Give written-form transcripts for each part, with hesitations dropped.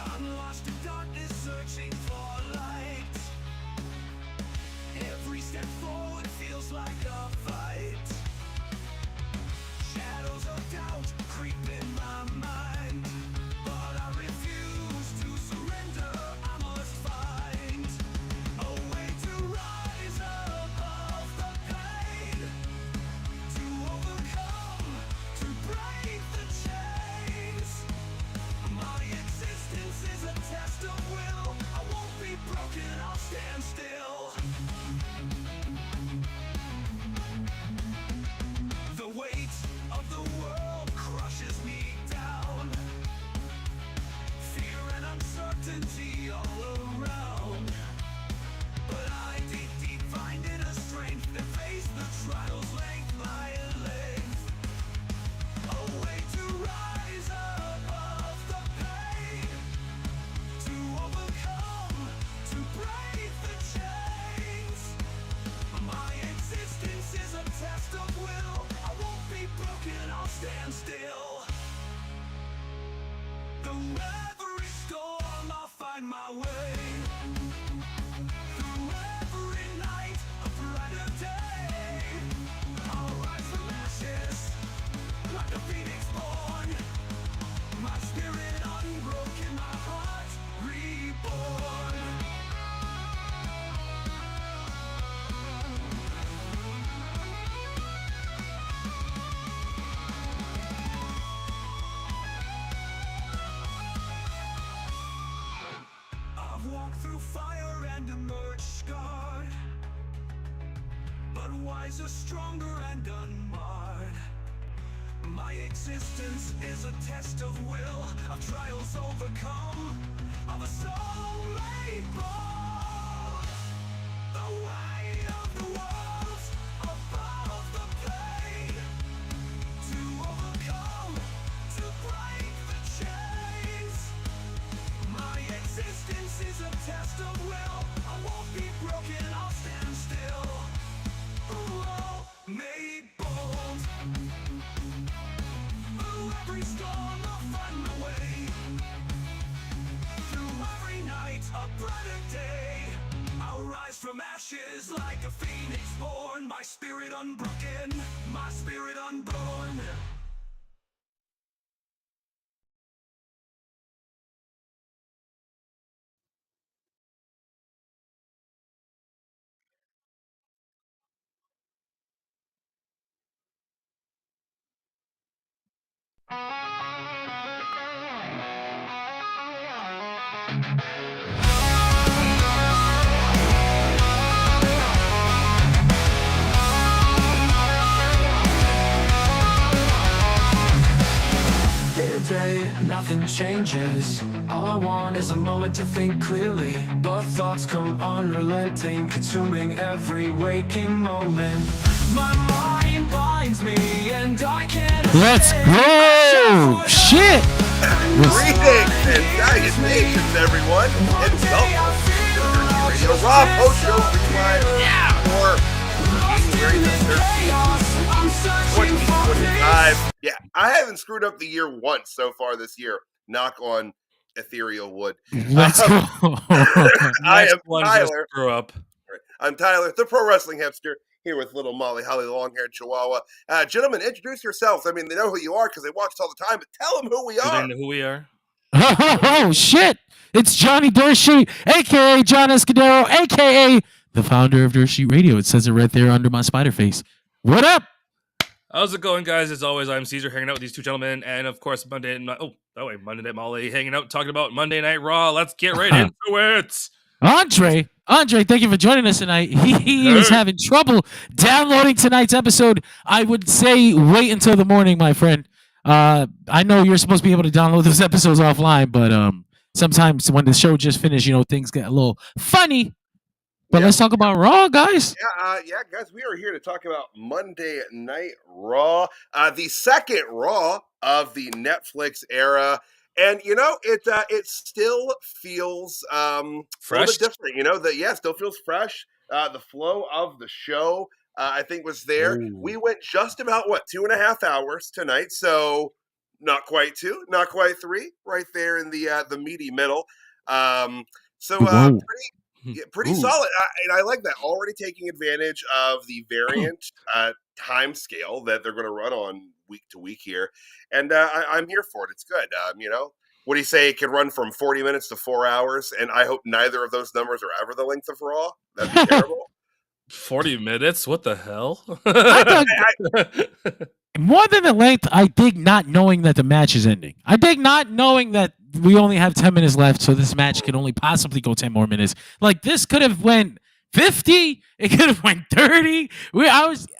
I'm lost in darkness, searching for light. Every step forward feels like a fight. Shadows of doubt creep in my mind, but I refuse to surrender. I must find a way to rise above the pain, to overcome, to break the chains. My existence is a test of will. I won't be broken, I'll stand still. The weight of the world crushes me down. Fear and uncertainty all around. But I deep find inner strength to face the trials length by length. A way to rise above the pain, to overcome, to break the chains. My existence is a test of will. I won't be broken, I'll stand still. Through every storm, I'll find my way. Through every night, a brighter day. I'll rise from ashes, like a phoenix born. My spirit unbroken, my heart reborn. I've walked through fire and emerged scarred, but wiser, stronger, and unmarred. My existence is a test of will, of trials overcome, of a soul made bold. The weight of the world above the pain, to overcome, to break the chains. My existence is a test of will. I won't be broken, I'll stand still. Oh, made bold. Through every storm, I'll find my way. Through every night, a brighter day. I'll rise from ashes like a phoenix born. My spirit unbroken, my spirit unborn. Day to day, nothing changes. All I want is a moment to think clearly, but thoughts come unrelenting, consuming every waking moment. My mind binds me and I can't. Let's go! Shit! Greetings and salutations, everyone, and welcome to the Radio Raw Post Show Rewind for January the 13th, 2025. Yeah, I haven't screwed up the year once so far this year. Knock on ethereal wood. Let's go! I am Tyler. Screw up. I'm Tyler, the pro wrestling hipster, here with little Molly Holly, long-haired Chihuahua. Gentlemen, introduce yourselves. I mean, they know who you are because they watch us all the time, but tell them who we Do are. they know who we are? Oh, shit! It's Johnny Dirsheet, a.k.a. John Escudero, a.k.a. the founder of Dirsheet Radio. It says it right there under my spider face. What up? How's it going, guys? As always, I'm Caesar, hanging out with these two gentlemen, and of course, Monday Night Molly, hanging out, talking about Monday Night Raw. Let's get right into it. Andre, thank you for joining us tonight. He is having trouble downloading tonight's episode. I would say wait until the morning, my friend. I know you're supposed to be able to download those episodes offline, but sometimes when the show just finished, things get a little funny. But Yeah. let's talk about Raw, guys. Yeah, guys, we are here to talk about Monday Night Raw, the second Raw of the Netflix era, and it still feels a little Fresh? bit different. Still feels fresh. The flow of the show, I think, was there. Ooh. We went just about 2.5 hours tonight, so not quite 2, not quite 3, right there in the meaty middle. Whoa. Pretty Ooh. solid. And I like that. Already taking advantage of the variant time scale that they're going to run on week to week here. And I'm here for it. It's good. What do you say? It can run from 40 minutes to 4 hours. And I hope neither of those numbers are ever the length of Raw. That'd be terrible. 40 minutes? What the hell? More than the length, I dig not knowing that the match is ending. I dig not knowing that we only have 10 minutes left, so this match can only possibly go 10 more minutes. Like, this could have went 50. It could have went 30.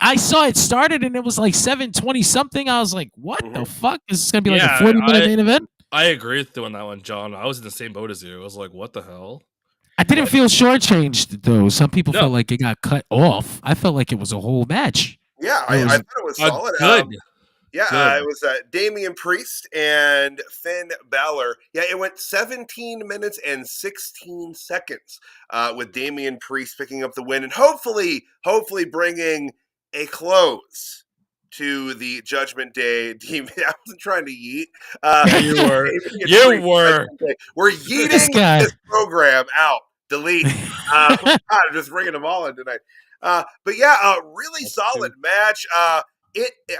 I saw it started, and it was like 7:20 something. I was like, what the fuck? Is this going to be like a 40-minute main event? I agree with you on that one, John. I was in the same boat as you. I was like, what the hell? I didn't feel shortchanged, though. Some people felt like it got cut off. I felt like it was a whole match. Yeah, I thought it was solid. Good. It was Damian Priest and Finn Balor. Yeah, it went 17 minutes and 16 seconds with Damian Priest picking up the win and hopefully bringing a close to the Judgment Day. I wasn't trying to yeet. You were. You were. We're yeeting this program out. Delete. I'm just bringing them all in tonight. But yeah, a really solid match. I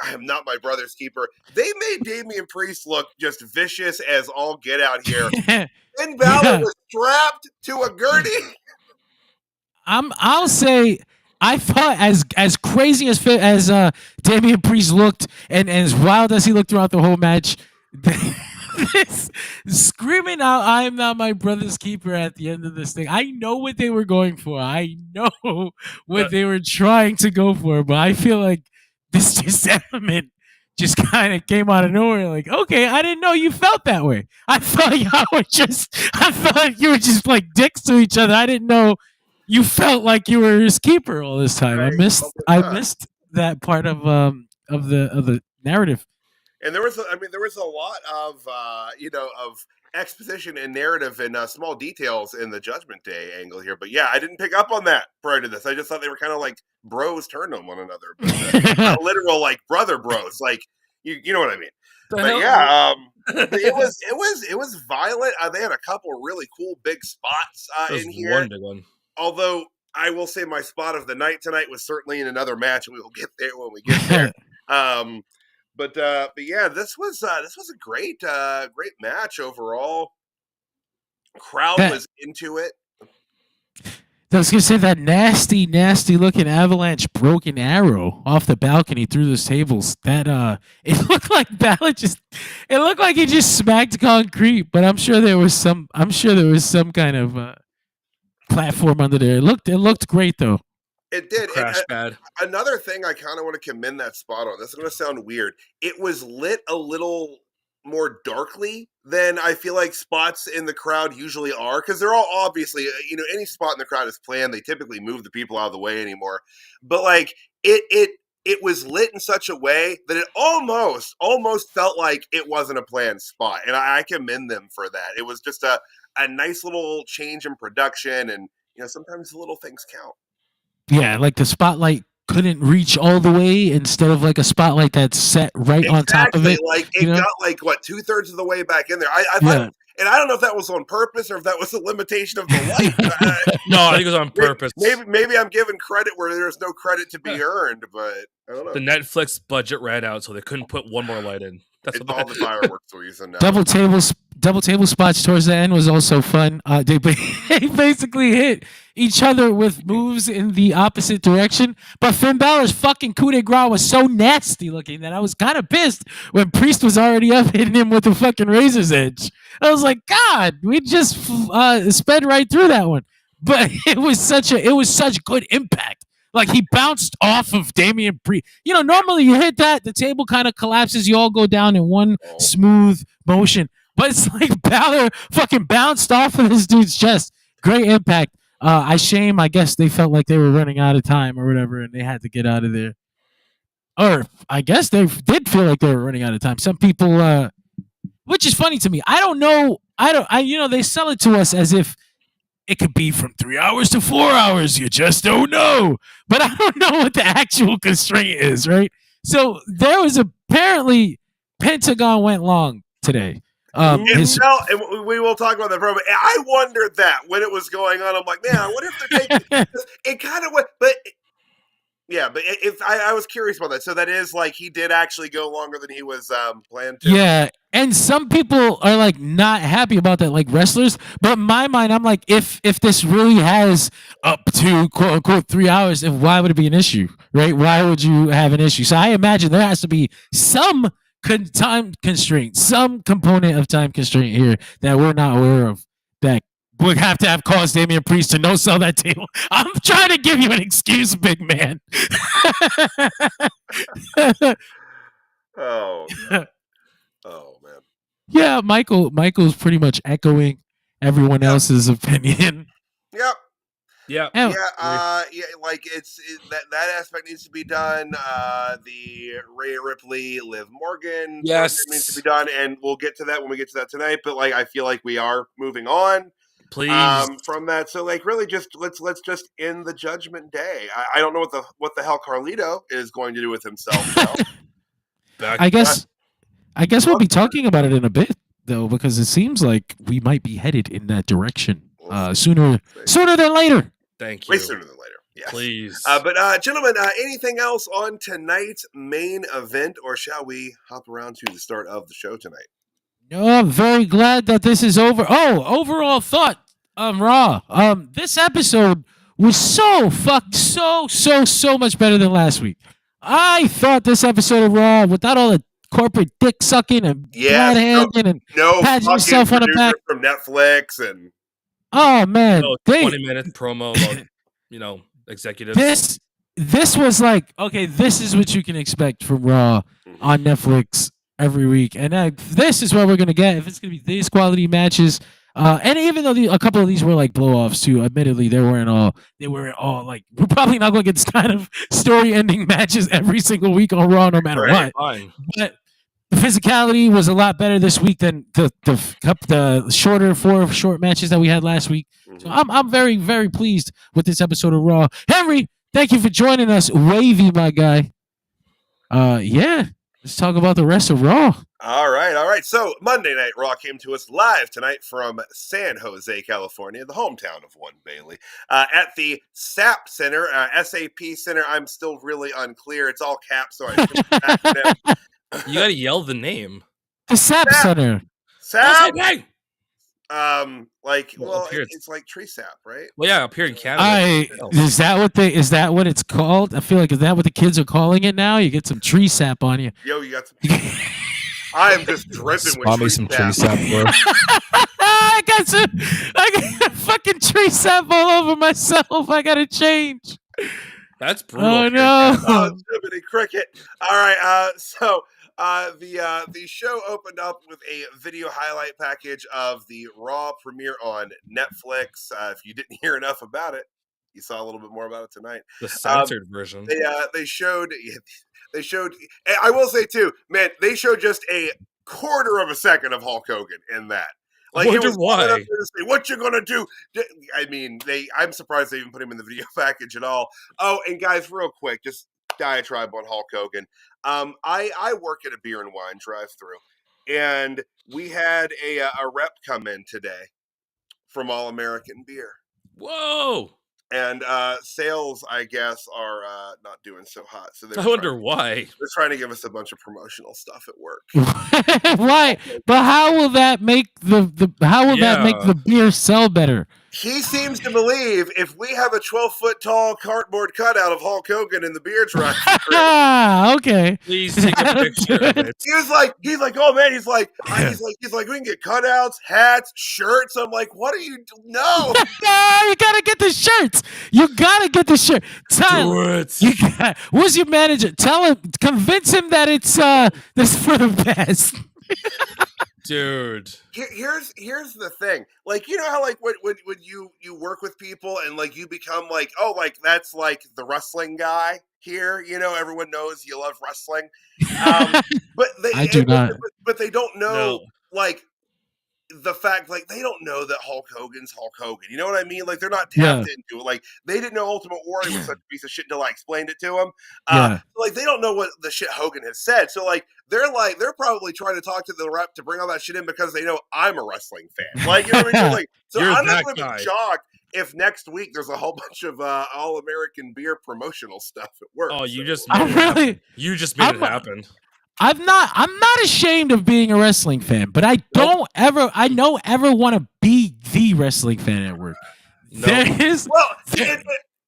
am not my brother's keeper. They made Damian Priest look just vicious as all get out here. Finn Balor was strapped to a gurney. I'll say I thought as crazy as Damian Priest looked and as wild as he looked throughout the whole match, this screaming out "I am not my brother's keeper" at the end of this thing. I know what they were going for. I know what they were trying to go for, but I feel like this element just kind of came out of nowhere. Like, okay, I didn't know you felt that way. I thought you were just like dicks to each other. I didn't know you felt like you were his keeper all this time. Right. I missed that part of the narrative. And there was a lot of of exposition and narrative and small details in the Judgment Day angle here. But yeah, I didn't pick up on that prior to this. I just thought they were kind of like bros turned on one another, but not literal like brother bros. Like you know what I mean. But yeah, it was violent. They had a couple really cool big spots in here. One big one. Although I will say my spot of the night tonight was certainly in another match, and we will get there when we get there. But yeah, this was a great match overall. Crowd was into it. I was gonna say that nasty looking Avalanche broken arrow off the balcony through those tables. That it looked like Balor it looked like he just smacked concrete, but I'm sure there was some kind of platform under there. It looked great though. It did. Crash pad. Another thing I kind of want to commend that spot on. This is going to sound weird. It was lit a little more darkly than I feel like spots in the crowd usually are, because they're all obviously, any spot in the crowd is planned. They typically move the people out of the way anymore. But like it was lit in such a way that it almost felt like it wasn't a planned spot, and I commend them for that. It was just a nice little change in production, and sometimes the little things count. Yeah, like the spotlight couldn't reach all the way instead of like a spotlight that's set right on top of it. Like it got like 2/3 of the way back in there. I thought, and I don't know if that was on purpose or if that was a limitation of the light. No, I think it was on purpose. Maybe I'm giving credit where there's no credit to be earned, but I don't know. The Netflix budget ran out, so they couldn't put one more light in. That's it's all the fireworks we're using now. Double table spots towards the end was also fun. They basically hit each other with moves in the opposite direction. But Finn Balor's fucking coup de grace was so nasty looking that I was kind of pissed when Priest was already up hitting him with the fucking razor's edge. I was like, God, we just sped right through that one. But it was such good impact. Like, he bounced off of Damian Priest. Normally you hit that, the table kind of collapses. You all go down in one smooth motion. But it's like Balor fucking bounced off of this dude's chest. Great impact. I guess they felt like they were running out of time or whatever, and they had to get out of there. Or I guess they did feel like they were running out of time. Some people, which is funny to me. I don't know. They sell it to us as if it could be from 3 hours to 4 hours. You just don't know. But I don't know what the actual constraint is, right? So there was apparently Pentagon went long today. And we will talk about that probably. I wondered that when it was going on. I'm like, man, what if they're taking it kind of went, but yeah, but if I was curious about that. So that is like he did actually go longer than he was planned to. Yeah, and some people are like not happy about that, like wrestlers. But in my mind, I'm like, if this really has up to quote unquote 3 hours, then why would it be an issue, right? Why would you have an issue? So I imagine there has to be some time constraint, some component of time constraint here that we're not aware of that would have to have caused Damian Priest to no sell that table. I'm trying to give you an excuse, big man. Oh, man. Oh man. Yeah, Michael's pretty much echoing everyone else's opinion. Yep. Yeah. Like that aspect needs to be done. The Rhea Ripley, Liv Morgan, Yes, needs to be done, and we'll get to that when we get to that tonight. But like, I feel like we are moving on. Please. From that, so like, really, just let's just end the Judgment Day. I don't know what the hell Carlito is going to do with himself now. I guess we'll be talking about it in a bit, though, because it seems like we might be headed in that direction sooner than later. Thank you. Way sooner than later. Yes. Please. But gentlemen, anything else on tonight's main event, or shall we hop around to the start of the show tonight? No, I'm very glad that this is over. Oh, overall thought on Raw. This episode was so much better than last week. I thought this episode of Raw, without all the corporate dick sucking and glad handing and patting yourself on the back from Netflix and man, 20-minute promo about executives. This was like, okay, this is what you can expect from Raw on Netflix every week, and this is what we're gonna get. If it's gonna be these quality matches, and even though a couple of these were like blow-offs too, admittedly they weren't all like, we're probably not gonna get this kind of story-ending matches every single week on Raw, no matter what. Fine. But the physicality was a lot better this week than the shorter 4 short matches that we had last week. So I'm very, very pleased with this episode of Raw. Henry, thank you for joining us. Wavy, my guy. Yeah. Let's talk about the rest of Raw. All right. So Monday Night Raw came to us live tonight from San Jose, California, the hometown of one Bailey, at the SAP Center, SAP Center. I'm still really unclear. It's all caps, so I You gotta yell the name. The SAP Center. SAP. Well, it's like tree sap, right? Well, yeah, up here in Canada. Is that what it's called? I feel like, is that what the kids are calling it now? You get some tree sap on you. Yo, you got some. I am just dripping with tree some tree sap, bro. I got fucking tree sap all over myself. I gotta change. That's brutal. Oh no! Jiminy Cricket. All right. So the show opened up with a video highlight package of the Raw premiere on Netflix. If you didn't hear enough about it, you saw a little bit more about it tonight. The censored version. They showed. I will say too, man. They showed just a quarter of a second of Hulk Hogan in that. Like, I wonder why. What you gonna do? I mean, I'm surprised they even put him in the video package at all. Oh, and guys, real quick, just diatribe on Hulk Hogan. I work at a beer and wine drive-through, and we had a rep come in today from All American Beer. Whoa! And sales, I guess, are not doing so hot. So I wonder why. They're trying to give us a bunch of promotional stuff at work. Why? But how will that make that make the beer sell better? He seems to believe if we have a 12-foot tall cardboard cutout of Hulk Hogan in the beer truck. Okay. Please take a picture of it. He's like, oh man, he's like, we can get cutouts, hats, shirts. I'm like, what are you? No. You gotta get the shirts. You gotta get the shirt. Tyler, who's your manager? Tell him, convince him that it's this for the best. Dude. Here's the thing. Like, you know how like when you work with people and like you become like, oh, like that's like the wrestling guy here. You know, everyone knows you love wrestling. But they I do not. But they don't know No. like the fact, like they don't know that Hulk Hogan's Hulk Hogan. You know what I mean? Like they're not tapped into it. Like they didn't know Ultimate Warrior was such a piece of shit until I explained it to them. Like they don't know what the shit Hogan has said. So like they're probably trying to talk to the rep to bring all that shit in because they know I'm a wrestling fan. Like, you know what I mean? Like, so You're I'm not that going to guy. be shocked if next week there's a whole bunch of All American beer promotional stuff at work. Oh, you So- just I made it happen. really, You just made it happen. I'm not ashamed of being a wrestling fan, but I don't ever want to be the wrestling fan at work. Nope. There is, Well,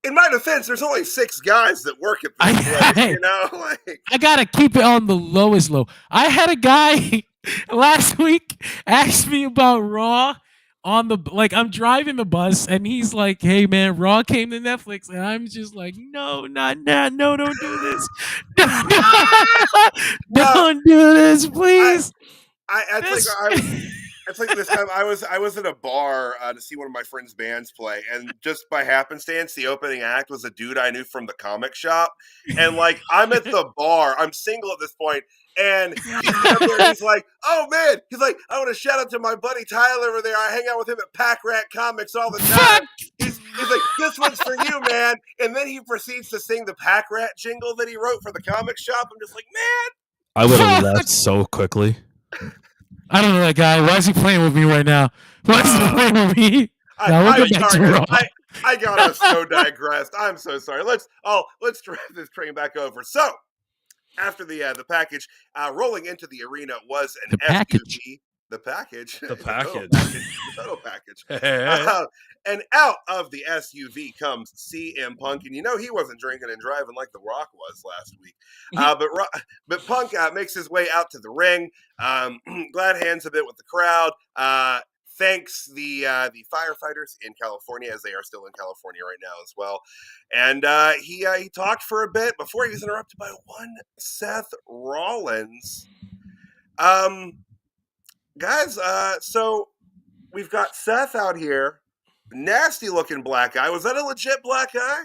in my defense, there's only 6 guys that work at this place, you know? Like, I gotta keep it on the lowest low. I had a guy last week ask me about Raw on the I'm driving the bus and he's like, "Hey man, Raw came to Netflix," and I'm just like, "No, not now, no, don't do this, don't do this, please." It's like this time I was at a bar to see one of my friends' bands play, and just by happenstance, the opening act was a dude I knew from the comic shop, and like I'm at the bar, I'm single at this point, and he's like, "Oh man," he's like, "I want to shout out to my buddy Tyler over there. I hang out with him at Pack Rat Comics all the time." He's like, "This one's for you, man," and then he proceeds to sing the Pack Rat jingle that he wrote for the comic shop. I'm just like, man. I would have left so quickly. I don't know that guy. Why is he playing with me right now? Why is he playing with me? Now we'll go back to Raw. I got us so digressed. I'm so sorry. Let's drive this train back over. So after the package, rolling into the arena was an SUV. The package. The package. The total package. And out of the SUV comes CM Punk, and you know he wasn't drinking and driving like The Rock was last week. But Punk makes his way out to the ring, glad hands a bit with the crowd. Thanks the firefighters in California, as they are still in California right now as well. And he talked for a bit before he was interrupted by one Seth Rollins. Guys, so we've got Seth out here. Nasty looking black eye. Was that a legit black eye?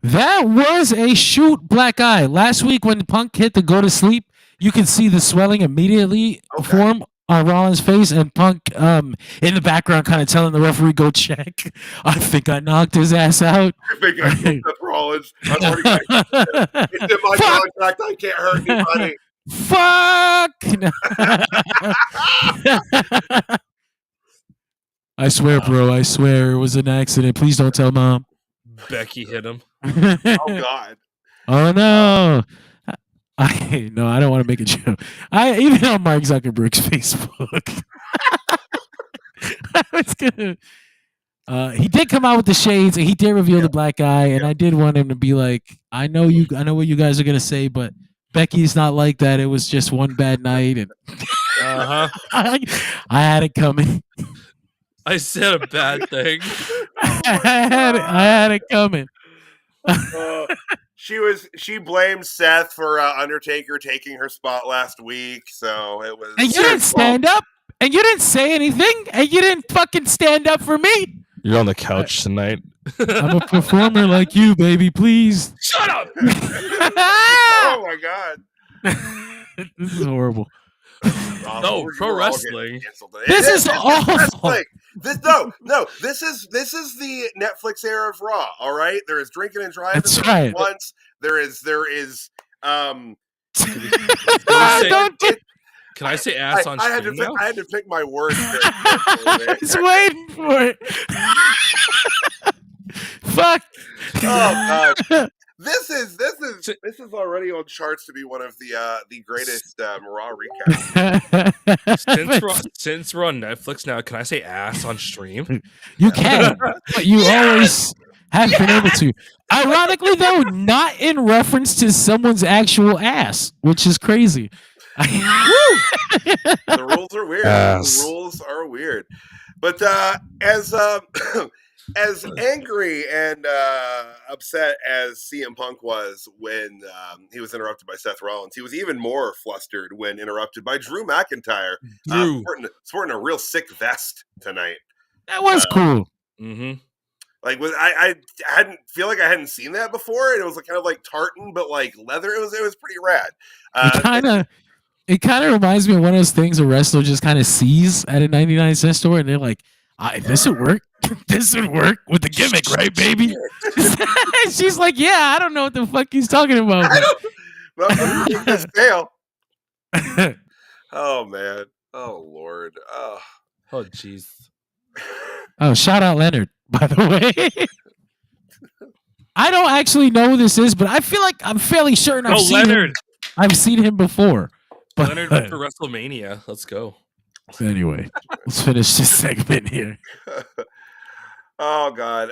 That was a shoot black eye. Last week when Punk hit the go to sleep, you could see the swelling immediately form on Rollins' face, and Punk in the background kind of telling the referee, "Go check. I think I knocked his ass out." I think I killed Seth Rollins. I've already got it's in my contract. I can't hurt anybody. Fuck! I swear, bro. I swear it was an accident. Please don't tell Mom. Becky hit him. Oh God. Oh no. I don't want to make a joke. Even on Mark Zuckerberg's Facebook. I was gonna. He did come out with the shades, and he did reveal the black eye, and I did want him to be like, I know what you guys are gonna say, but Becky's not like that. It was just one bad night, and I had it coming. I said a bad thing. I had it coming. She blamed Seth for Undertaker taking her spot last week, so it was. And you didn't stand up, and you didn't say anything, and you didn't fucking stand up for me. You're on the couch tonight. I'm a performer like you, baby. Please. Shut up. Oh my God. This is horrible. No, pro wrestling. This is awful. This is the Netflix era of Raw. All right, there is drinking and driving. That's right. Once there is. Can I say ass on stream now? I had to pick my words. I was waiting for it. Fuck. Oh God. This is already on charts to be one of the greatest Raw recaps. Since we're on Netflix now, can I say ass on stream? You can, but you always have been able to. Ironically, though, not in reference to someone's actual ass, which is crazy. The rules are weird. Ass. The rules are weird. But as as angry and upset as CM Punk was when he was interrupted by Seth Rollins, he was even more flustered when interrupted by Drew McIntyre, Drew. sporting a real sick vest tonight. That was cool. Mm-hmm. Like, I hadn't feel like I hadn't seen that before, and it was like kind of like tartan, but like leather. It was pretty rad. It kind of reminds me of one of those things a wrestler just kind of sees at a 99-cent store, and they're like, "This would work. This would work with the gimmick, right, baby?" She's like, "Yeah, I don't know what the fuck he's talking about." But I'm gonna make this fail. Oh man. Oh Lord. Oh jeez. Oh, shout out Leonard, by the way. I don't actually know who this is, but I feel like I'm fairly certain I've seen him before. But Leonard went for WrestleMania. Let's go. Anyway, let's finish this segment here. Oh God.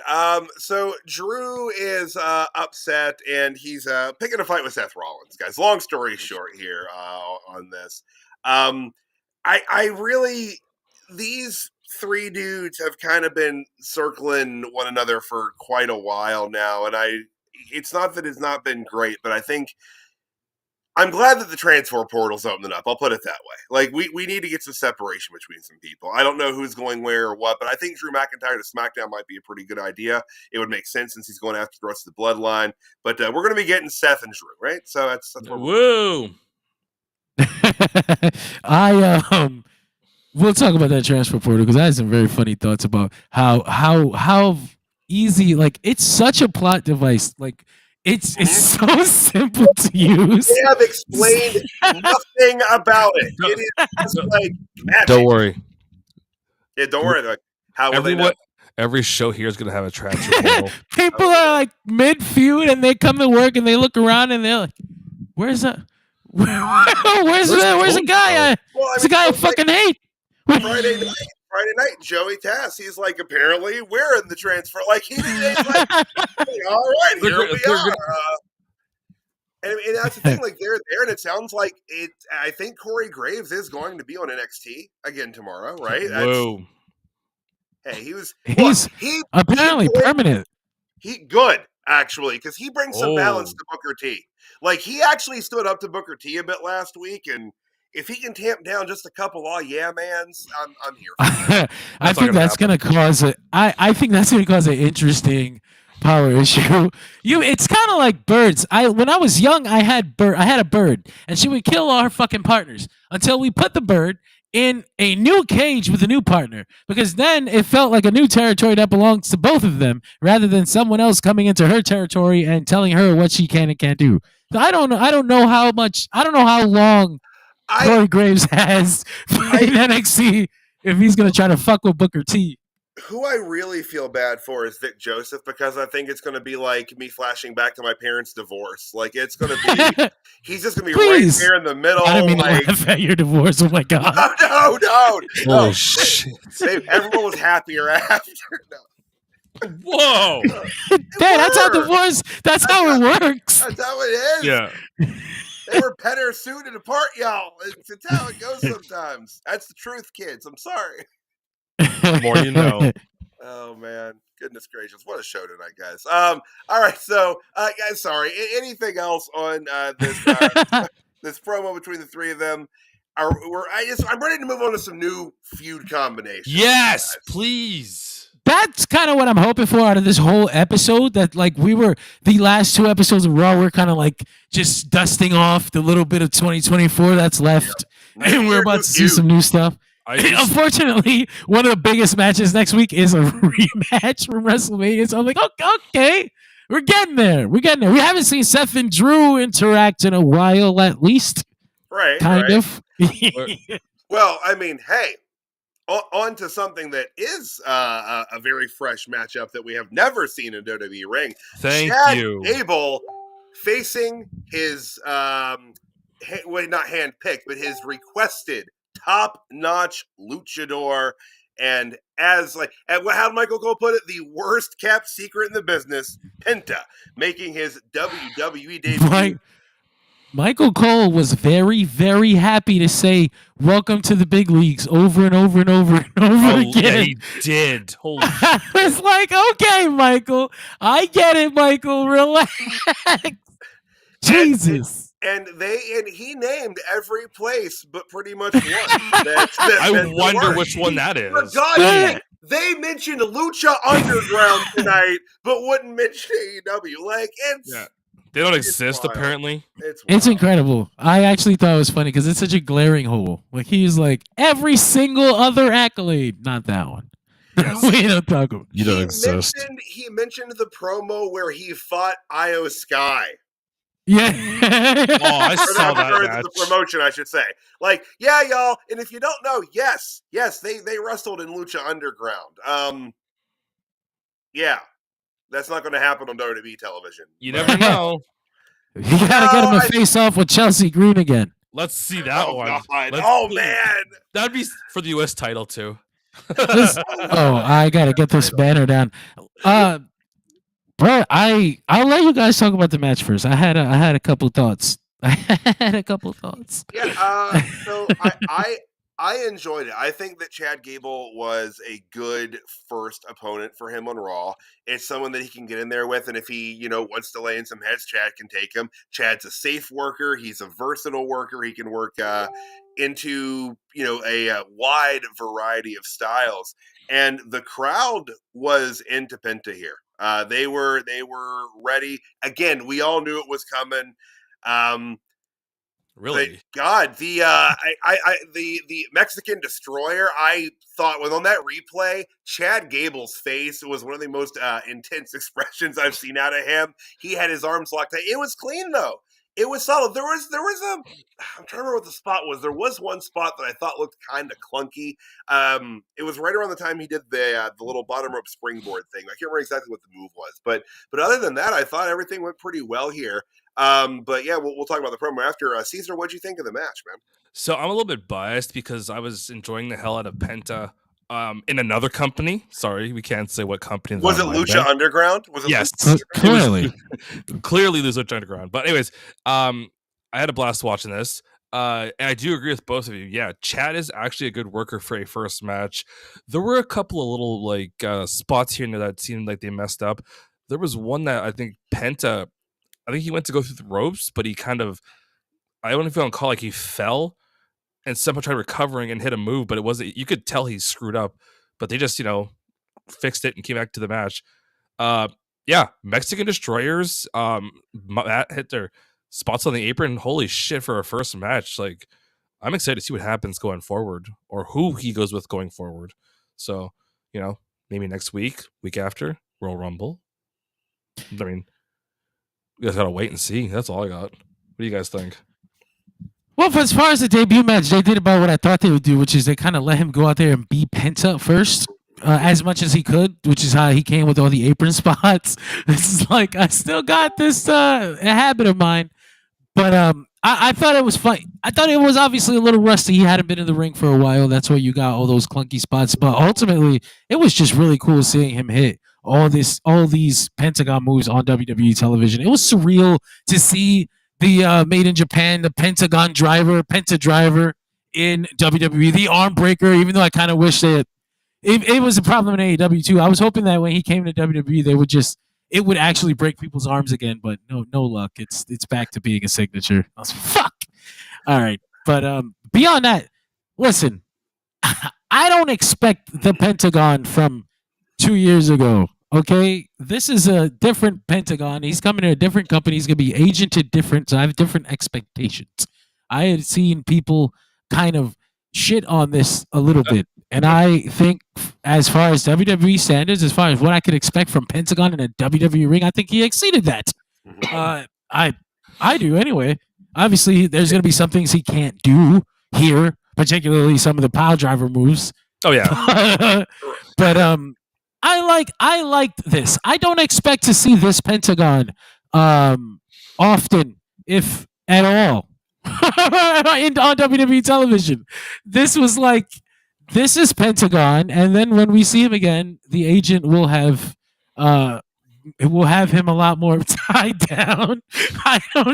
So Drew is upset and he's picking a fight with Seth Rollins, guys. Long story short here on this. I really, these three dudes have kind of been circling one another for quite a while now, and it's not that it's not been great, but I think I'm glad that the transfer portal's opening up. I'll put it that way. Like, we need to get some separation between some people. I don't know who's going where or what, but I think Drew McIntyre to SmackDown might be a pretty good idea. It would make sense since he's going after the rest of the bloodline. But we're going to be getting Seth and Drew, right? So that's what Woo! We'll talk about that transfer portal because I had some very funny thoughts about how easy, like, it's such a plot device. Like, it's so simple to use. They have explained nothing about it. It is just like magic. Don't worry. Yeah, don't worry. Like, how will they know? Every show here is going to have a transfer portal. People are like mid feud and they come to work and they look around and they're like, "Where's the guy? It's the guy I fucking hate." Friday night, Joey Tass, he's like, apparently we're in the transfer. Like, he's like, all right, here we are. And that's the thing, like, they're there, and it sounds like it. I think Corey Graves is going to be on NXT again tomorrow, right? Whoa. He's apparently permanent. Good, actually, because he brings some balance to Booker T. Like, he actually stood up to Booker T a bit last week, and if he can tamp down just a couple mans, I'm here for it. I think that's going to cause I think that's going to cause an interesting power issue. It's kind of like birds. When I was young, I had a bird, and she would kill all her fucking partners until we put the bird in a new cage with a new partner, because then it felt like a new territory that belongs to both of them rather than someone else coming into her territory and telling her what she can and can't do. So I don't know how long Corey Graves has in NXT if he's going to try to fuck with Booker T. Who I really feel bad for is Vic Joseph, because I think it's going to be like me flashing back to my parents' divorce. Like, it's going to be, he's just going to be right there in the middle. I didn't mean like, to laugh at your divorce. Oh my God. No. Shit. Everyone was happier after. No. Whoa. That's how how it works. That's how it is. Yeah. They were better suited apart, y'all. It's how it goes sometimes. That's the truth, kids. I'm sorry. The more you know. Oh man, goodness gracious, what a show tonight, guys. All right, so guys, sorry. Anything else on this promo between the three of them? I'm ready to move on to some new feud combinations. Yes, please. That's kind of what I'm hoping for out of this whole episode. That, like, the last two episodes of Raw, we're kind of like just dusting off the little bit of 2024 that's left, and we're about to see some new stuff. Unfortunately, one of the biggest matches next week is a rematch from WrestleMania. So I'm like, okay, we're getting there. We haven't seen Seth and Drew interact in a while, at least. Right. Kind of. Well, I mean, hey. On to something that is a very fresh matchup that we have never seen in WWE ring. Thank you. Gable facing his, not handpicked, but his requested top-notch luchador. And how did Michael Cole put it? The worst kept secret in the business, Penta, making his WWE debut. Michael Cole was very, very happy to say "Welcome to the big leagues" over and over and over and over Oh, yeah, again. he did. Holy I was like, "Okay, Michael, I get it, Michael. Relax." Jesus. And he named every place but pretty much one. I wonder which one that For is. God's sake, they mentioned Lucha Underground tonight, but wouldn't mention AEW. Like, Yeah. They don't it's exist, wild. apparently. It's It's wild. incredible. I actually thought it was funny because it's such a glaring hole. Like he's like every single other accolade, not that one. We don't talk about. You don't exist. He mentioned the promo where he fought Io Sky. Yeah. Oh, I saw that Or match. the promotion, I should say. Like, yeah, y'all. And if you don't know, yes, they wrestled in Lucha Underground. Yeah, that's not going to happen on WWE television. You never know. You gotta get him a face off with Chelsea Green again. Let's see that Oh, one. God. Let's Oh, see. man. That'd be for the U.S. title too. Oh, I gotta get this banner down. Bro, I'll let you guys talk about the match first. I had a couple thoughts. Yeah, so I enjoyed it. I think that Chad Gable was a good first opponent for him on Raw. It's someone that he can get in there with, and if he, wants to lay in some heads, Chad can take him. Chad's a safe worker. He's a versatile worker. He can work into, a wide variety of styles. And the crowd was into Penta here. They were ready. Again, we all knew it was coming. Really? But God, the Mexican Destroyer, I thought on that replay, Chad Gable's face was one of the most intense expressions I've seen out of him. He had his arms locked tight. It was clean though. It was solid. There was I'm trying to remember what the spot was. There was one spot that I thought looked kind of clunky. It was right around the time he did the little bottom rope springboard thing. I can't remember exactly what the move was, but other than that, I thought everything went pretty well here. But yeah, we'll talk about the promo after. Caesar, what'd you think of the match, man? So I'm a little bit biased because I was enjoying the hell out of Penta in another company. Sorry, we can't say what company. Was it Lucha Underground? Was it Yes. Lucha Clearly. Clearly Lucha Underground. But anyways, I had a blast watching this. And I do agree with both of you. Yeah, Chad is actually a good worker for a first match. There were a couple of little spots here and there that seemed like they messed up. There was one that I think Penta, I think he went to go through the ropes, but he kind of, I don't know if you want to call he fell and somehow tried recovering and hit a move, but it wasn't, you could tell he screwed up, but they just, fixed it and came back to the match. Yeah, Mexican Destroyers, Matt hit their spots on the apron. Holy shit, for a first match. Like, I'm excited to see what happens going forward or who he goes with going forward. So, maybe next week after, Royal Rumble. I mean, you guys gotta wait and see. That's all I got. What do you guys think? Well, as far as the debut match, they did about what I thought they would do, which is they kind of let him go out there and be Penta first, as much as he could, which is how he came with all the apron spots. This is like, I still got this a habit of mine. But I thought it was fun. I thought it was obviously a little rusty. He hadn't been in the ring for a while. That's why you got all those clunky spots. But ultimately, it was just really cool seeing him hit all these Pentagon moves on WWE television. It was surreal to see the made in Japan, the Penta driver in WWE, the arm breaker. Even though I kind of wish that it was a problem in AEW too. I was hoping that when he came to WWE, it would actually break people's arms again, but no luck. It's back to being a signature. I was fuck. All right, but beyond that, listen, I don't expect the Pentagon from 2 years ago. Okay, this is a different Pentagon. He's coming to a different company. He's gonna be agented different, so I have different expectations. I had seen people kind of shit on this a little bit. And I think as far as WWE standards, as far as what I could expect from Pentagon in a WWE ring, I think he exceeded that. I do anyway. Obviously, there's going to be some things he can't do here, particularly some of the pile driver moves. Oh yeah. But I liked this. I don't expect to see this Pentagon often, if at all, on WWE television. This was like, this is Pentagon, and then when we see him again, the agent will have it will have him a lot more tied down. I know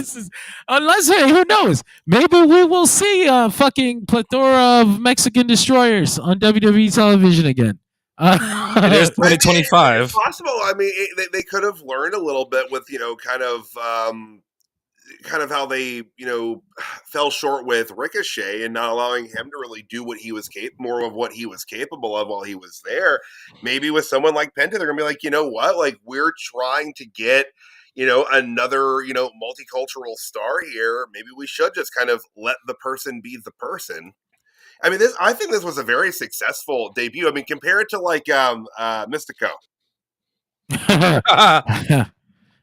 unless, hey, who knows? Maybe we will see a fucking plethora of Mexican destroyers on WWE television again. It is 2025. It's possible. I mean, they could have learned a little bit with kind of how they fell short with Ricochet and not allowing him to really do what he was more of what he was capable of while he was there. Maybe with someone like Penta, they're gonna be like, you know what, like we're trying to get another multicultural star here. Maybe we should just kind of let the person be the person. I mean, I think this was a very successful debut. I mean, compare it to like Mystico.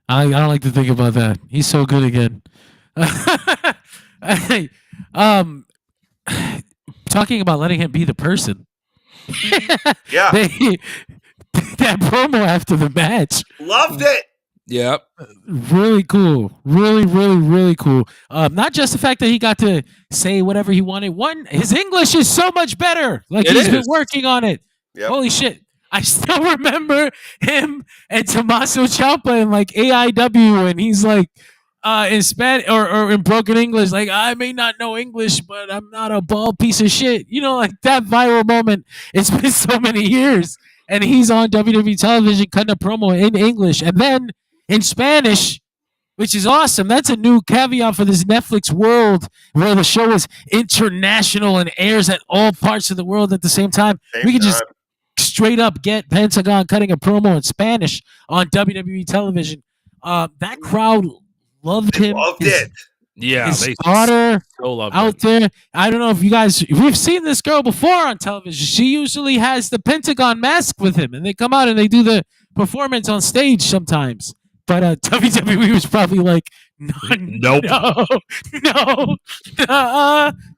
I don't like to think about that. He's so good again. Talking about letting him be the person. Yeah. That promo after the match. Loved it. Yep. Really cool. Really, really, really cool. Not just the fact that he got to say whatever he wanted. His English is so much better. Like he's been working on it. Yep. Holy shit. I still remember him and Tommaso Ciampa in like AIW, and he's like in Spanish or in broken English, like, I may not know English, but I'm not a bald piece of shit. Like that viral moment. It's been so many years, and he's on WWE television cutting a promo in English and then in Spanish, which is awesome. That's a new caveat for this Netflix world where the show is international and airs at all parts of the world at the same time. We can just straight up get Pentagon cutting a promo in Spanish on WWE television. That crowd loved him. Loved it. Yeah, his they daughter so loved out there. I don't know if we've seen this girl before on television. She usually has the Pentagon mask with him, and they come out and they do the performance on stage sometimes. But WWE was probably like, nope,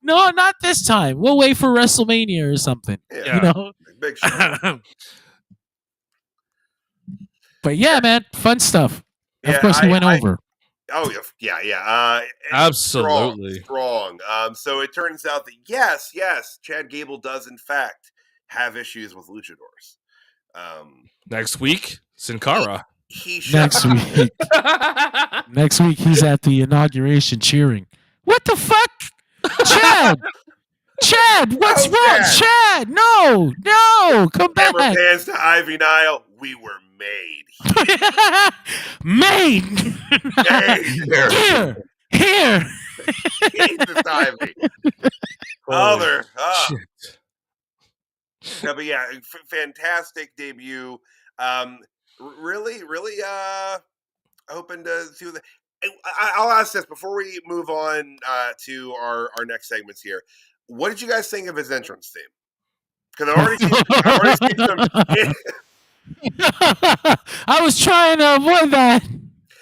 no, not this time. We'll wait for WrestleMania or something. Yeah. Big show. But yeah, man, fun stuff. Yeah, of course, he went over. Oh yeah. Absolutely strong. So it turns out that yes, Chad Gable does in fact have issues with luchadors. Next week, Sin Cara. Next week. Next week, he's at the inauguration cheering. What the fuck, Chad? Chad, what's wrong, Chad? No, come back. Camera pans to Ivy Nile. We were made. Made. Here. Jesus, Ivy. Other. No, but yeah, fantastic debut. Really, hoping to see. I'll ask this before we move on to our next segments here. What did you guys think of his entrance theme? Because I've already seen some. I was trying to avoid that.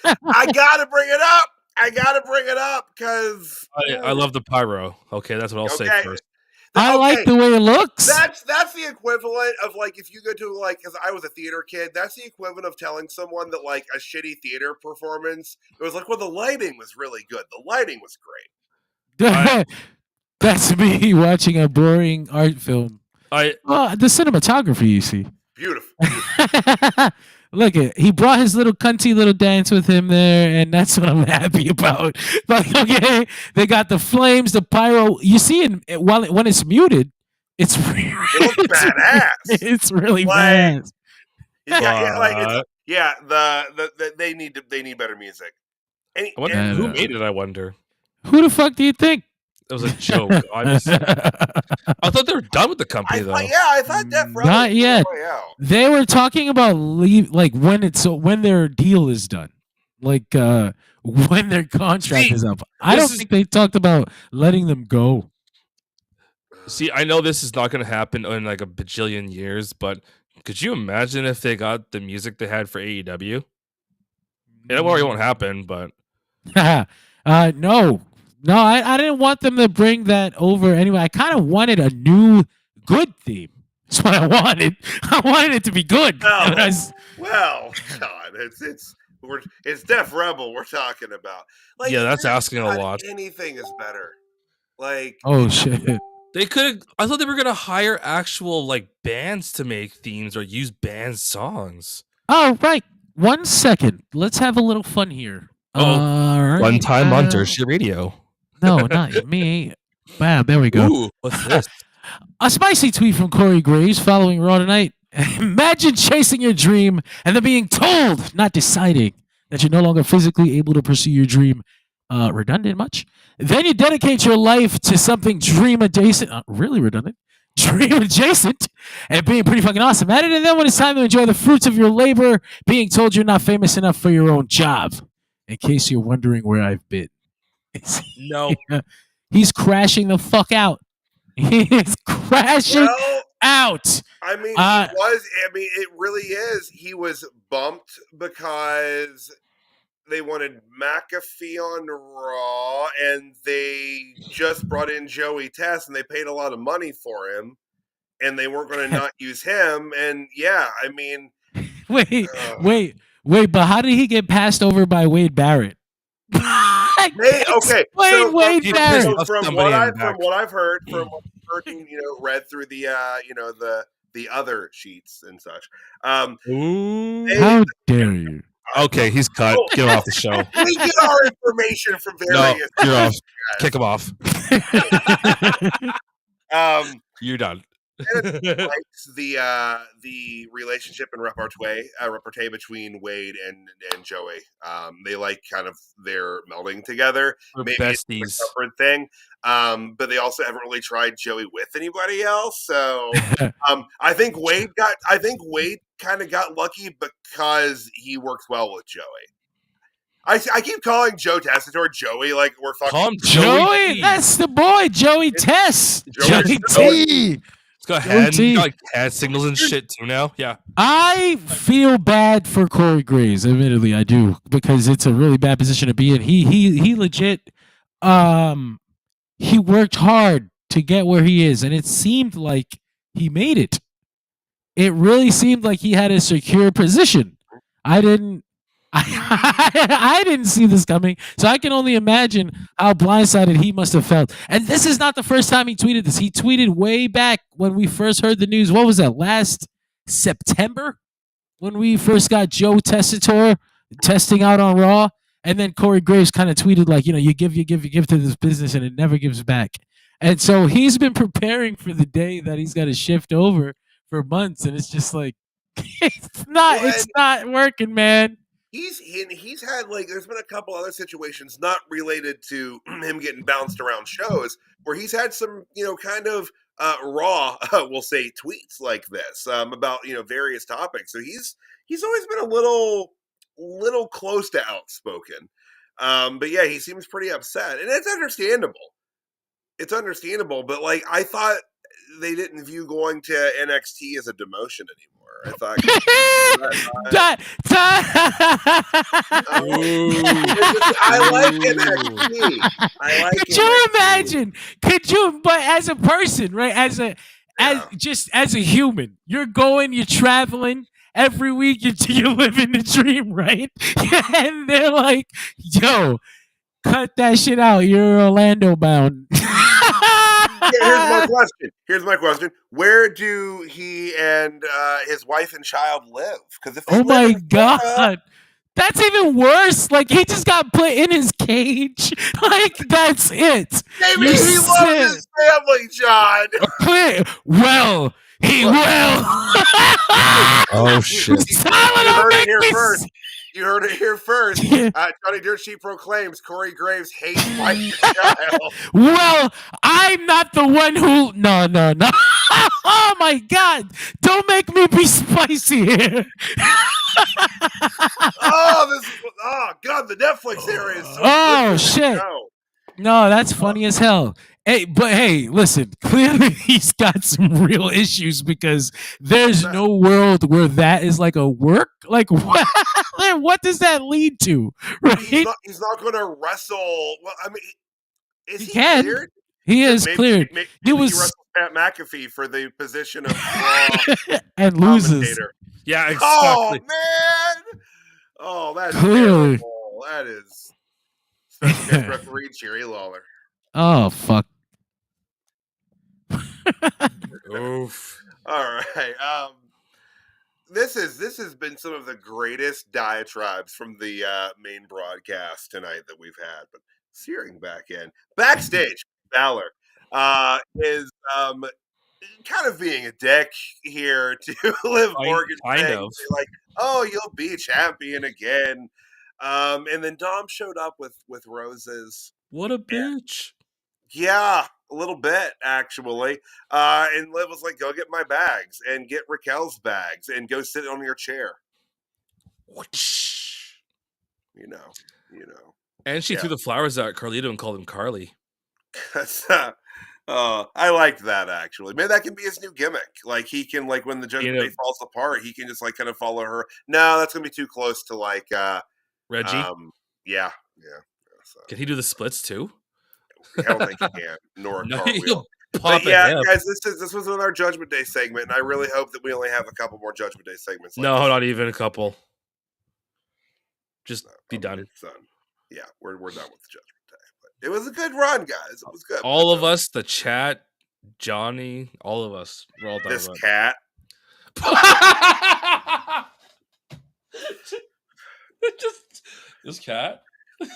I gotta bring it up because I love the pyro. Okay, that's what I'll say first. I like the way it looks. That's the equivalent of like if you go to like, because I was a theater kid. That's the equivalent of telling someone that like a shitty theater performance. It was like, well, the lighting was really good. The lighting was great. That's me watching a boring art film. The cinematography, you see. Beautiful. Look, he brought his little cunty little dance with him there, and that's what I'm happy about. Like, okay, they got the flames, the pyro. You see, when it's muted, it's really badass. It's really badass. They need better music. Who made it? I wonder. Who the fuck do you think? It was a joke. I thought they were done with the company, though. I thought Def Rel not yet. They were talking about when their deal is done, like when their contract is up. I don't think they talked about letting them go. See, I know this is not going to happen in like a bajillion years, but could you imagine if they got the music they had for AEW? It already won't happen, but No, I didn't want them to bring that over anyway. I kind of wanted a new good theme. That's what I wanted. I wanted it to be good. God, it's Def Rebel we're talking about. Like, yeah, that's asking a lot. Anything is better. Like, oh shit. They could. I thought they were gonna hire actual like bands to make themes or use band songs. Oh right. 1 second. Let's have a little fun here. Oh, All right. One time on Tertiary Radio. No, not me. Bam, there we go. Ooh, what's this? A spicy tweet from Corey Graves following Raw tonight. Imagine chasing your dream and then being told, not deciding, that you're no longer physically able to pursue your dream. Redundant much? Then you dedicate your life to something dream adjacent. Really redundant. Dream adjacent and being pretty fucking awesome at it. And then when it's time to enjoy the fruits of your labor, being told you're not famous enough for your own job. In case you're wondering where I've been. No. He's crashing the fuck out. He is crashing out. I mean, it really is. He was bumped because they wanted McAfee on Raw, and they just brought in Joey Test, and they paid a lot of money for him, and they weren't going to not use him. And yeah, I mean, wait, but how did he get passed over by Wade Barrett? Okay, so Wade Barrett. So from what I've heard, and, read through the other sheets and such. How dare you? Okay, he's cut. Get him off the show. We get our information from various. No, you're off. Kick him off. You're done. Likes the relationship and repartee between Wade and Joey. They like kind of their melding together. Maybe besties. It's a separate thing. But they also haven't really tried Joey with anybody else. So I think Wade kind of got lucky because he works well with Joey. I keep calling Joe Tessitore Joey like we're fucking. Call him Joey. That's the boy, Joey Tess. Joey T. Let's go ahead. You got like hand signals and shit too now. Yeah. I feel bad for Corey Graves. Admittedly, I do, because it's a really bad position to be in. He legit he worked hard to get where he is, and it seemed like he made it. It really seemed like he had a secure position. I didn't see this coming, so I can only imagine how blindsided he must have felt. And this is not the first time he tweeted this. He tweeted way back when we first heard the news. What was that? Last September, when we first got Joe Tessitore testing out on Raw, and then Corey Graves kind of tweeted like, you give to this business, and it never gives back. And so he's been preparing for the day that he's got to shift over for months, and it's just like it's not working, man. He's had there's been a couple other situations not related to him getting bounced around shows where he's had some kind of raw we'll say tweets like this about various topics. So he's always been a little close to outspoken, but yeah, he seems pretty upset, and it's understandable. But I thought they didn't view going to NXT as a demotion anymore. I thought I like NXT. Could you imagine? But as a person, right? As a human, you're traveling every week. You're living the dream, right? And they're like, "Yo, cut that shit out. You're Orlando bound." Here's my question. Where do he and his wife and child live? Because oh my god, that's even worse. He just got put in his cage. That's it. Maybe he loves his family, John. Well, he will. Oh shit! You heard it here first. Johnny Dirt Sheet proclaims Corey Graves hates wife and child. Well, I'm not the one who. No. Oh my god! Don't make me be spicy here. Oh god! The Netflix area is so shit! No, that's funny as hell. Hey, listen, clearly he's got some real issues, because there's no world where that is a work. What does that lead to? Right? He's not going to wrestle. Well, I mean, he cleared? He is cleared. Maybe he wrestles Pat McAfee for the position of and loses. Yeah, exactly. Oh man! Oh, that's clearly terrible. That is special guest referee Jerry Lawler. Oh fuck. Oof. All right. this has been some of the greatest diatribes from the main broadcast tonight that we've had. But searing back in backstage, Balor is kind of being a dick here to Liv Morgan, kind of. like, "Oh, you'll be champion again." And then Dom showed up with roses. What a bitch. Yeah, a little bit actually. And Liv was like, "Go get my bags and get Raquel's bags and go sit on your chair." You know. And she threw the flowers at Carlito and called him Carly. I liked that actually. Maybe that can be his new gimmick. Like he can, like, when the Judgment Day falls apart, he can just like kind of follow her. No, that's gonna be too close to like Reggie. Yeah. So, Can he do the splits too? I don't think he can. Nor a cartwheel. But yeah, guys, this was our Judgment Day segment, and I really hope that we only have a couple more Judgment Day segments. No, not even a couple. Just be done. It's done. Yeah, we're done with the Judgment Day. But it was a good run, guys. It was good. All of us, the chat, Johnny, all of us, we're all done. This cat. This cat.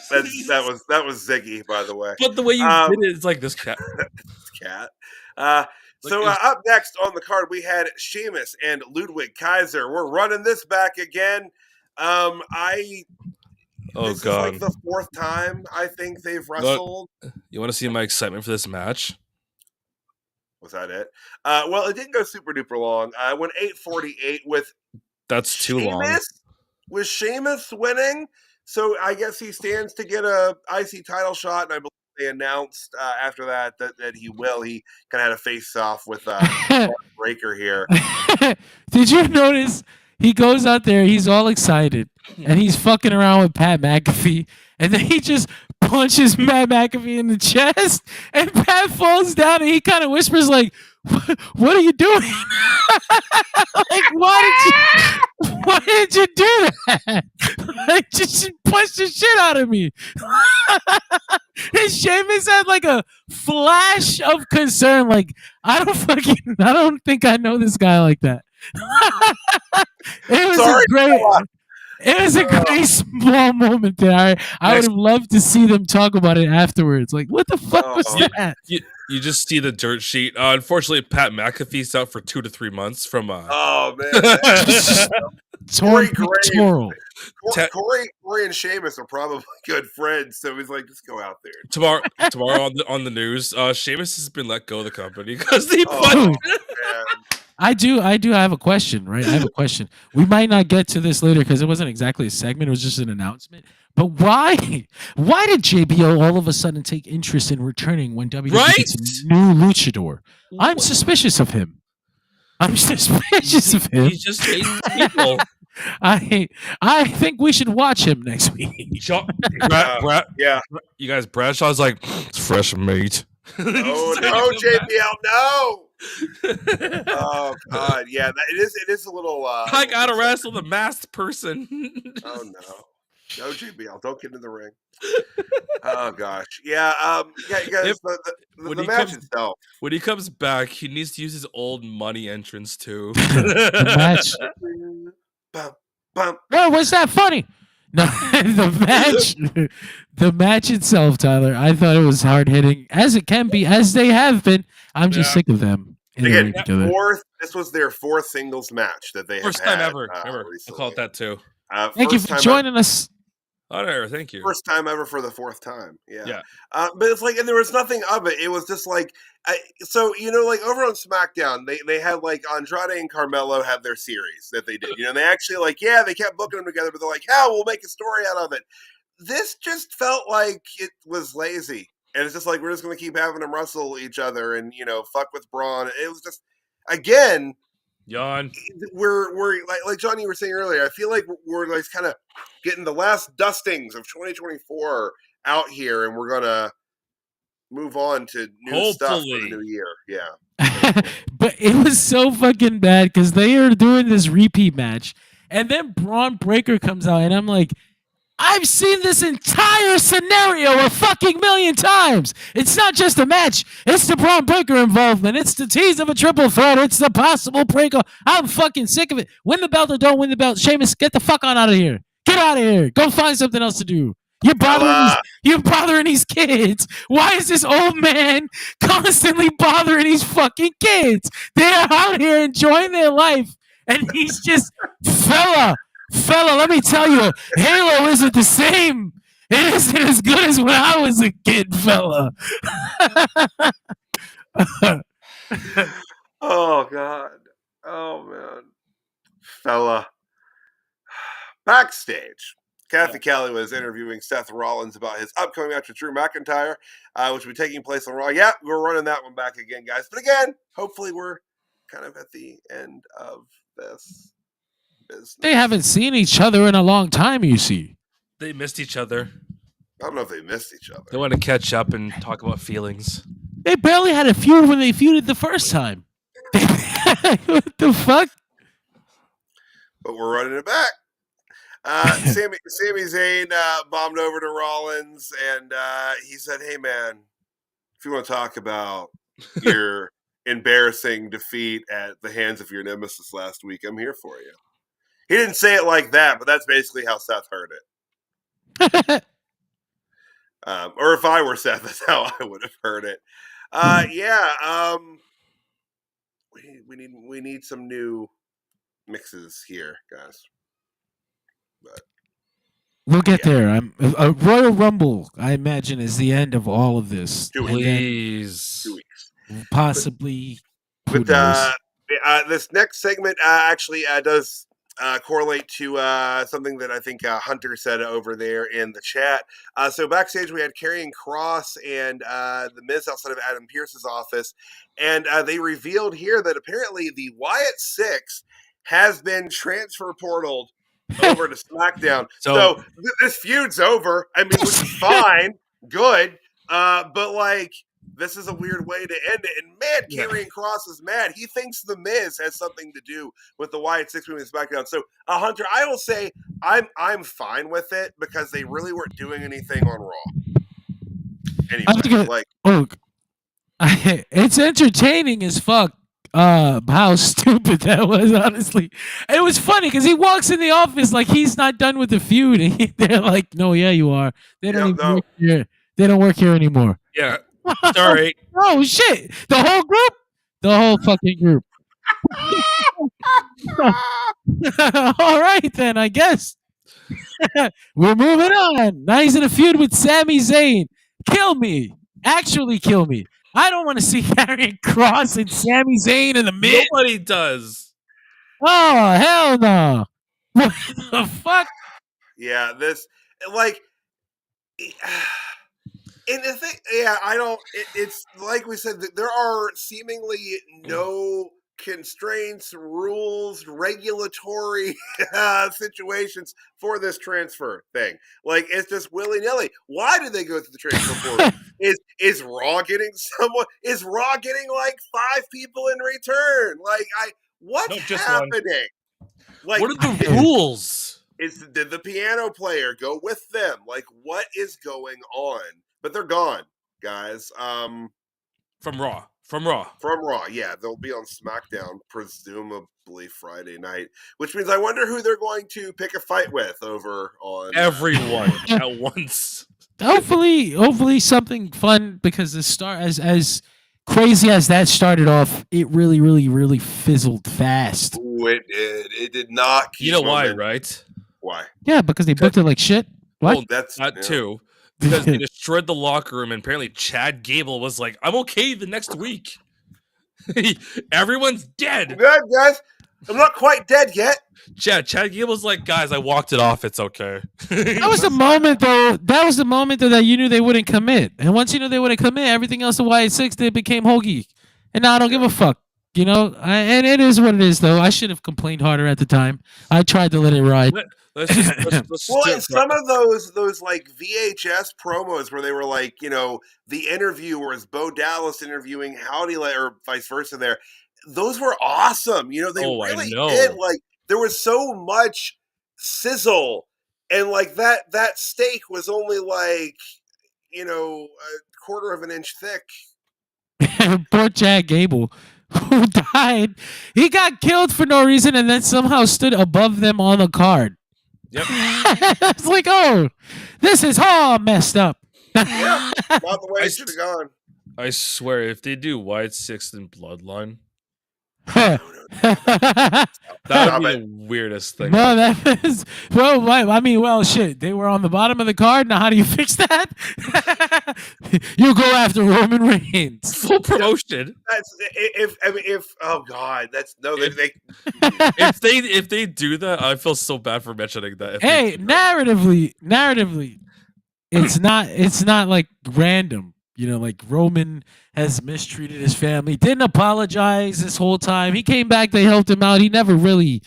That was Ziggy, by the way. But the way you did it, it's like this cat. This cat. Up next on the card, we had Sheamus and Ludwig Kaiser. We're running this back again. This is like the fourth time I think they've wrestled. You want to see my excitement for this match? Was that it? Well, it didn't go super duper long. I went 8:48 with. That's too long. With Sheamus winning, so I guess he stands to get a IC title shot, and I believe they announced after that he will. He kind of had a face-off with Breaker here. Did you notice he goes out there, he's all excited, and he's fucking around with Pat McAfee, and then he just punches Pat McAfee in the chest, and Pat falls down, and he kind of whispers like, "What are you doing?" Like, why did you do that? Like, just punch the shit out of me. And Sheamus had like a flash of concern, like, I don't think I know this guy like that. It was a great small moment that I would have loved to see them talk about it afterwards. Like, what the fuck was that? You just see the dirt sheet. Unfortunately, Pat McAfee's out for 2 to 3 months from. Oh man, Corey and Sheamus are probably good friends, so he's like, just go out there. Tomorrow on the news, Sheamus has been let go of the company because he punched. I do have a question, right? I have a question. We might not get to this later because it wasn't exactly a segment, it was just an announcement. But why did JBL all of a sudden take interest in returning when WWE gets a new luchador? I'm suspicious of him. He just hates people. I think we should watch him next week. Yeah. You guys, Bradshaw's like, it's fresh meat. Oh no, JBL, no. Oh God, yeah, it is a little. I gotta wrestle the masked person. Oh no, JBL, don't get in the ring. Oh gosh, yeah. You guys, the match itself. When he comes back, he needs to use his old money entrance too. The match. No, was that funny? No, the match itself, Tyler. I thought it was hard hitting, as it can be, as they have been. I'm just sick of them. Again, this was their fourth singles match that they first have time had, ever. I call it that too. Thank you for joining us. Oh, thank you. First time ever for the fourth time. Yeah. But it's like, and there was nothing of it. It was just like, so, like over on SmackDown, they had like Andrade and Carmelo have their series that they did. They actually they kept booking them together, but they're like, we'll make a story out of it. This just felt like it was lazy. And it's just like, we're just going to keep having them wrestle each other and, fuck with Braun. It was just, again, Yawn. We're like John, you were saying earlier, I feel like we're like kind of getting the last dustings of 2024 out here, and we're gonna move on to new stuff for the new year. Yeah. But it was so fucking bad because they are doing this repeat match, and then Braun Breaker comes out, and I'm like, I've seen this entire scenario a fucking million times. It's not just a match. It's the Braun Breaker involvement. It's the tease of a triple threat. It's the possible breaker. I'm fucking sick of it. Win the belt or don't win the belt. Sheamus, get the fuck on out of here. Get out of here. Go find something else to do. You're bothering these kids. Why is this old man constantly bothering these fucking kids? They're out here enjoying their life, and he's just fella, let me tell you, Halo isn't the same. It isn't as good as when I was a kid, fella. Oh, God. Oh, man. Fella. Backstage, Kathy Kelly was interviewing Seth Rollins about his upcoming match with Drew McIntyre, which will be taking place on Raw. Yeah, we're running that one back again, guys. But again, hopefully we're kind of at the end of this business. They haven't seen each other in a long time, you see. They missed each other. I don't know if they missed each other. They want to catch up and talk about feelings. They barely had a feud when they feuded the first time. What the fuck? But we're running it back. Sami Zayn bombed over to Rollins, and he said, "Hey, man, if you want to talk about your embarrassing defeat at the hands of your nemesis last week, I'm here for you." He didn't say it like that, but that's basically how Seth heard it. Or if I were Seth, that's how I would have heard it. We need some new mixes here, guys. But we'll get there. A Royal Rumble, I imagine, is the end of all of this. 2 weeks. 2 weeks. Possibly. But this next segment actually does correlate to something that I think Hunter said over there in the chat. So backstage, we had Karrion Kross and The Miz outside of Adam Pearce's office, and they revealed here that apparently the Wyatt Six has been transfer portaled over to SmackDown. So this feud's over. I mean, which is fine, good, but like, this is a weird way to end it. And man, Karrion Kross is mad. He thinks The Miz has something to do with the Wyatt Six moving SmackDown. So, Hunter, I will say I'm fine with it because they really weren't doing anything on Raw. Anyway, it's entertaining as fuck. How stupid that was, honestly. It was funny because he walks in the office like he's not done with the feud, and they're like, "No, yeah, you are. They don't even work here. They don't work here anymore." Yeah, sorry. Oh shit! The whole group, the whole fucking group. All right, then I guess we're moving on. Now he's in a feud with Sami Zayn. Kill me, actually kill me. I don't want to see Karrion Kross and Sami Zayn in the Miz. Nobody does. Oh, hell no. What the fuck? Yeah, this, like, and the thing, it's like we said, there are seemingly no constraints, rules, regulatory situations for this transfer thing. Like, it's just willy-nilly. Why did they go through the transfer portal? Is Raw getting someone? Is Raw getting like 5 people in return? Like, what's happening? Like, what are the rules? Did the piano player go with them? Like, what is going on? But they're gone, guys. From Raw. From Raw, yeah. They'll be on SmackDown, presumably Friday night, which means I wonder who they're going to pick a fight with over on... Everyone at once. Hopefully something fun, because the start, as crazy as that started off, it really, really, really fizzled fast. Ooh, it did. It did not keep... You know why, right? Why? Yeah, because they booked it like shit. What? Well, that's not too. Because they destroyed the locker room, and apparently Chad Gable was like, "I'm okay the next week." Everyone's dead. Good, guys. I'm not quite dead yet. Chad Gable's like, "Guys, I walked it off. It's okay." That was the moment, though. That you knew they wouldn't commit. And once you knew they wouldn't commit, everything else, the Wyatt Six, they became Hoagie. And now I don't give a fuck. You know, and it is what it is, though. I should have complained harder at the time. I tried to let it ride. Let's and some of those like VHS promos where they were like, you know, the interview was Bo Dallas interviewing Howdy, or vice versa there. Those were awesome. You know, they really did. Like, there was so much sizzle and like that steak was only like, a quarter of an inch thick. Poor Chad Gable, who died. He got killed for no reason and then somehow stood above them on the card. Yep. It's like, oh, this is all messed up. Yeah, not the way it should have gone. I swear, if they do White Sixth and Bloodline, No, that would be the weirdest thing. that is well, shit. They were on the bottom of the card. Now, how do you fix that? You go after Roman Reigns. Full promotion. That's if oh god, that's no. They If they do that, I feel so bad for mentioning that. Hey, narratively, it's not like random. Like Roman has mistreated his family, didn't apologize this whole time. He came back, they helped him out. He never really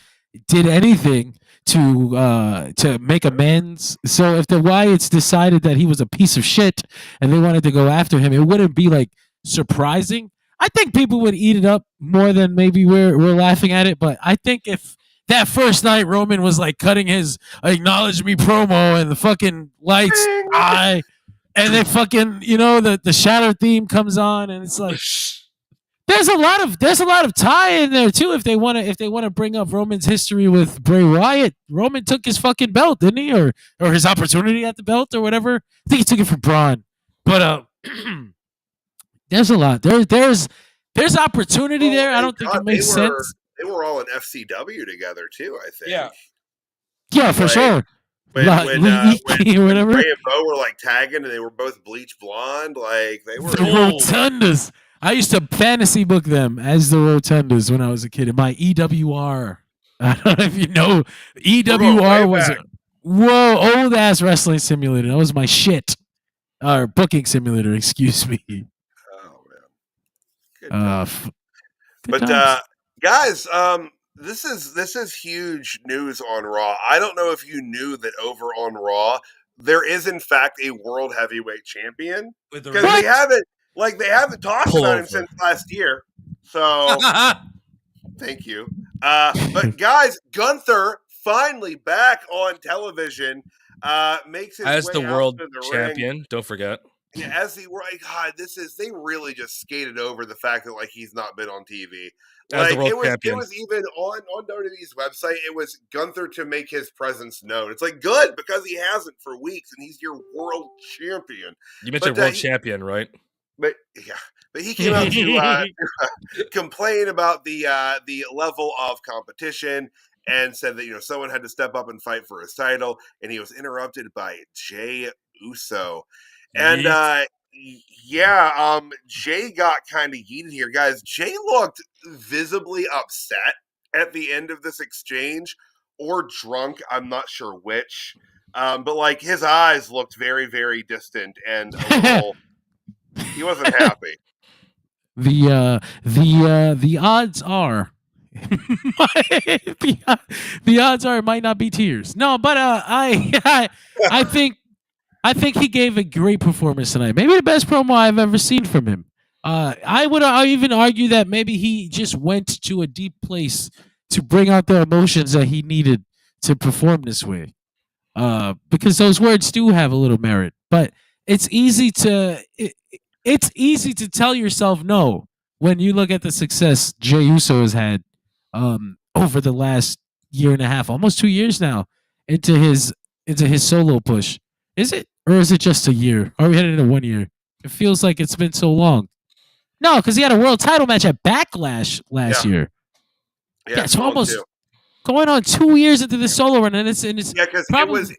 did anything to make amends. So if the Wyatts decided that he was a piece of shit and they wanted to go after him, it wouldn't be like surprising. I think people would eat it up more than maybe we're laughing at it. But I think if that first night Roman was like cutting his acknowledge me promo and the fucking lights and then fucking the shatter theme comes on and it's like there's a lot of tie in there too if they want to bring up Roman's history with Bray Wyatt. Roman took his fucking belt, didn't he, or his opportunity at the belt or whatever. I think he took it from Braun, but there's a lot there's opportunity there. I don't think it makes sense. They were all in FCW together too, I think. Yeah, for sure. When whatever. Ray and Bo were like tagging and they were both bleach blonde, like they were the Rotundas. I used to fantasy book them as the Rotundas when I was a kid in my EWR. I don't know if you know, EWR was old ass wrestling simulator. That was my shit. Or booking simulator, excuse me. Oh man. Good guys, this is huge news on Raw. I don't know if you knew that over on Raw there is in fact a world heavyweight champion, because they haven't talked about him since last year. So thank you. But guys, Gunther finally back on television. Makes his as way the out world to the champion. ring. Don't forget. Yeah, as the God, they really just skated over the fact that like he's not been on TV. As Like the world champion. It was even on WWE's website. It was Gunther to make his presence known. It's like good because he hasn't for weeks, and he's your world champion. You mentioned world champion, right? But he came out to complain about the level of competition and said that someone had to step up and fight for his title, and he was interrupted by Jey Uso. And Jay got kind of heated here, guys. Jay looked visibly upset at the end of this exchange, or drunk. I'm not sure which. But like his eyes looked very, very distant and a little. He wasn't happy. The odds are. the odds are it might not be tears. No, but I think he gave a great performance tonight. Maybe the best promo I've ever seen from him. I would even argue that maybe he just went to a deep place to bring out the emotions that he needed to perform this way. Because those words do have a little merit, but it's easy to tell yourself no when you look at the success Jey Uso has had over the last year and a half, almost 2 years now, into his solo push. Is it? Or is it just a year? Are we headed into 1 year? It feels like it's been so long. No, because he had a world title match at Backlash last year. Yeah, it's almost going on 2 years into the solo run, and it's because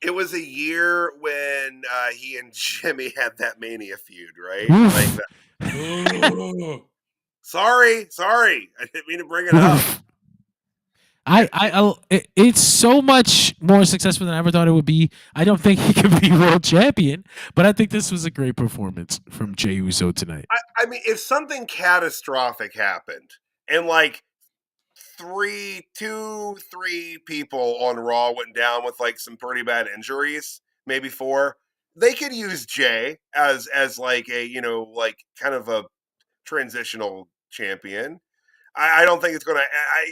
it was a year when he and Jimmy had that Mania feud, right? Like that. Sorry, I didn't mean to bring it up. It's so much more successful than I ever thought it would be. I don't think he could be world champion, but I think this was a great performance from Jey Uso tonight. I mean, if something catastrophic happened and like 3 people on Raw went down with like some pretty bad injuries, maybe 4, they could use Jey as like a like kind of a transitional champion. I don't think it's going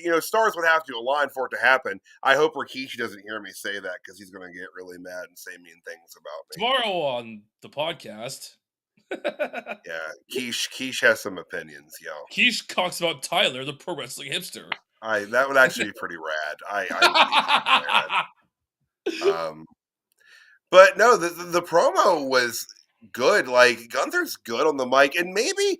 to. Stars would have to align for it to happen. I hope Rikishi doesn't hear me say that because he's going to get really mad and say mean things about me. Tomorrow on the podcast. Yeah, Keish has some opinions, yo. Keish talks about Tyler, the pro wrestling hipster. That would actually be pretty rad. I would be pretty rad. But no, the promo was good. Like Gunther's good on the mic, and maybe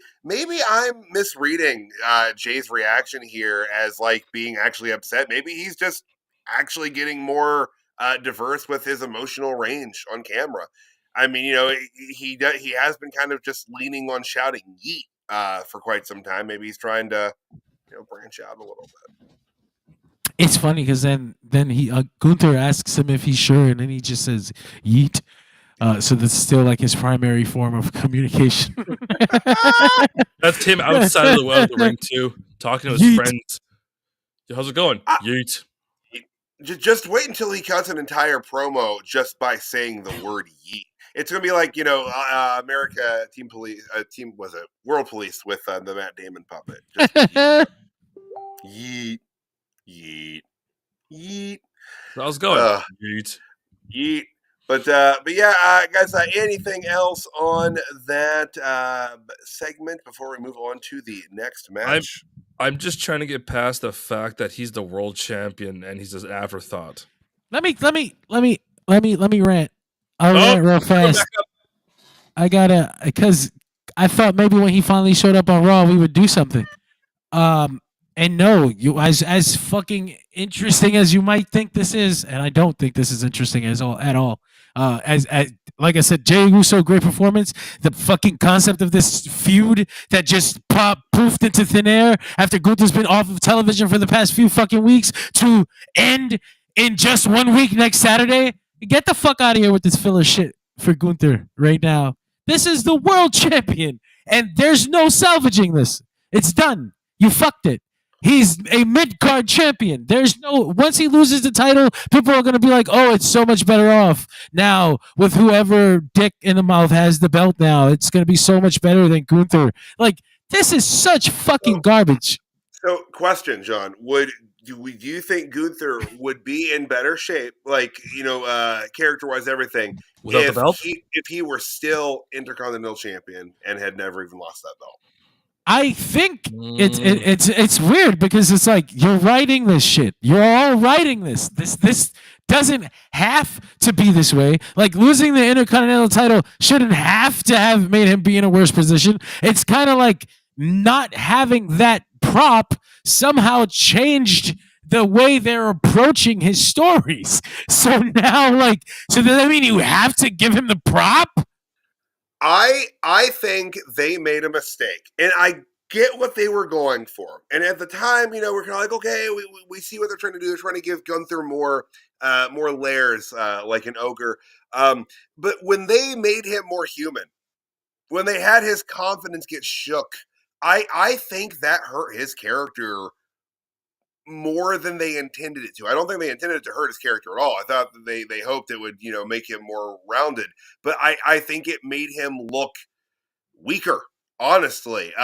I'm misreading Jay's reaction here as like being actually upset. Maybe he's just actually getting more diverse with his emotional range on camera. I mean, he has been kind of just leaning on shouting "yeet" for quite some time. Maybe he's trying to branch out a little bit. It's funny because then he Gunther asks him if he's sure, and then he just says "yeet." So that's still like his primary form of communication. That's him outside of the ring too, talking to his friends. How's it going? Yeet. Just wait until he cuts an entire promo just by saying the word "yeet." It's gonna be like America World Police with the Matt Damon puppet. Just yeet, yeet, yeet. How's it going? Yeet, yeet. But yeah, guys, anything else on that segment before we move on to the next match? I'm just trying to get past the fact that he's the world champion and he's an afterthought. Let me rant. I'll rant real fast. I gotta, because I thought maybe when he finally showed up on Raw, we would do something. And no, you as fucking interesting as you might think this is, and I don't think this is interesting at all. As like I said, Jey Uso, great performance. The fucking concept of this feud that just poofed into thin air after Gunther's been off of television for the past few fucking weeks to end in just 1 week next Saturday. Get the fuck out of here with this filler shit for Gunther right now. This is the world champion, and there's no salvaging this. It's done. You fucked it. He's a mid-card champion. Once he loses the title, people are going to be like, oh, it's so much better off now with whoever dick in the mouth has the belt now. It's going to be so much better than Gunther. Like, this is such fucking garbage. So, question, John, do you think Gunther would be in better shape, like, character-wise, everything, without the belt? If he were still Intercontinental champion and had never even lost that belt? I think it's weird because it's like you're writing this shit. You're all writing this. This doesn't have to be this way. Like losing the Intercontinental title shouldn't have to have made him be in a worse position. It's kind of like not having that prop somehow changed the way they're approaching his stories. So now, does that mean you have to give him the prop? I think they made a mistake, and I get what they were going for. And at the time, we're kind of like, okay, we see what they're trying to do. They're trying to give Gunther more layers, like an ogre. But when they made him more human, when they had his confidence get shook, I think that hurt his character more than they intended it to. I don't think they intended it to hurt his character at all. I thought that they hoped it would, make him more rounded. But I think it made him look weaker, honestly.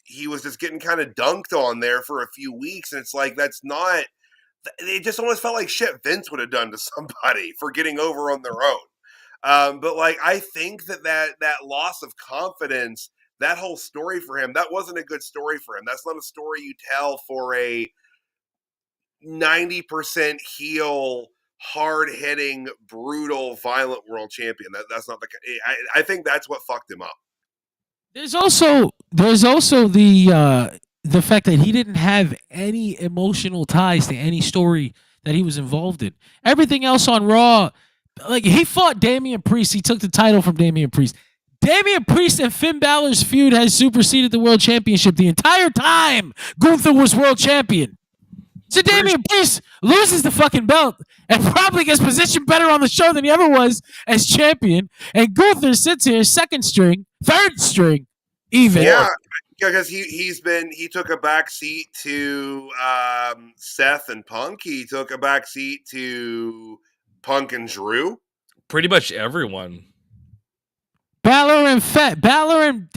He was just getting kind of dunked on there for a few weeks. And it's like, it just almost felt like shit Vince would have done to somebody for getting over on their own. But I think that loss of confidence, that whole story for him, that wasn't a good story for him. That's not a story you tell for a 90% heel, hard-hitting, brutal, violent world champion. That's not I think that's what fucked him up. There's also the fact that he didn't have any emotional ties to any story that he was involved in. Everything else on Raw, like he fought Damian Priest, he took the title from Damian Priest. Damian Priest and Finn Balor's feud has superseded the world championship the entire time Gunther was world champion. So Damian Priest loses the fucking belt and probably gets positioned better on the show than he ever was as champion. And Gunther sits here second string, third string, even. Yeah, because he took a back seat to Seth and Punk. He took a back seat to Punk and Drew. Pretty much everyone. Balor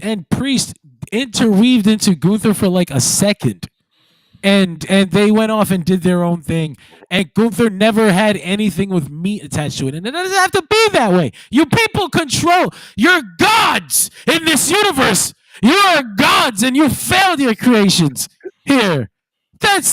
and Priest interweaved into Gunther for like a second. and they went off and did their own thing. And Gunther never had anything with meat attached to it, and it doesn't have to be that way. You people control. You're gods in this universe. You are gods, and you failed your creations here.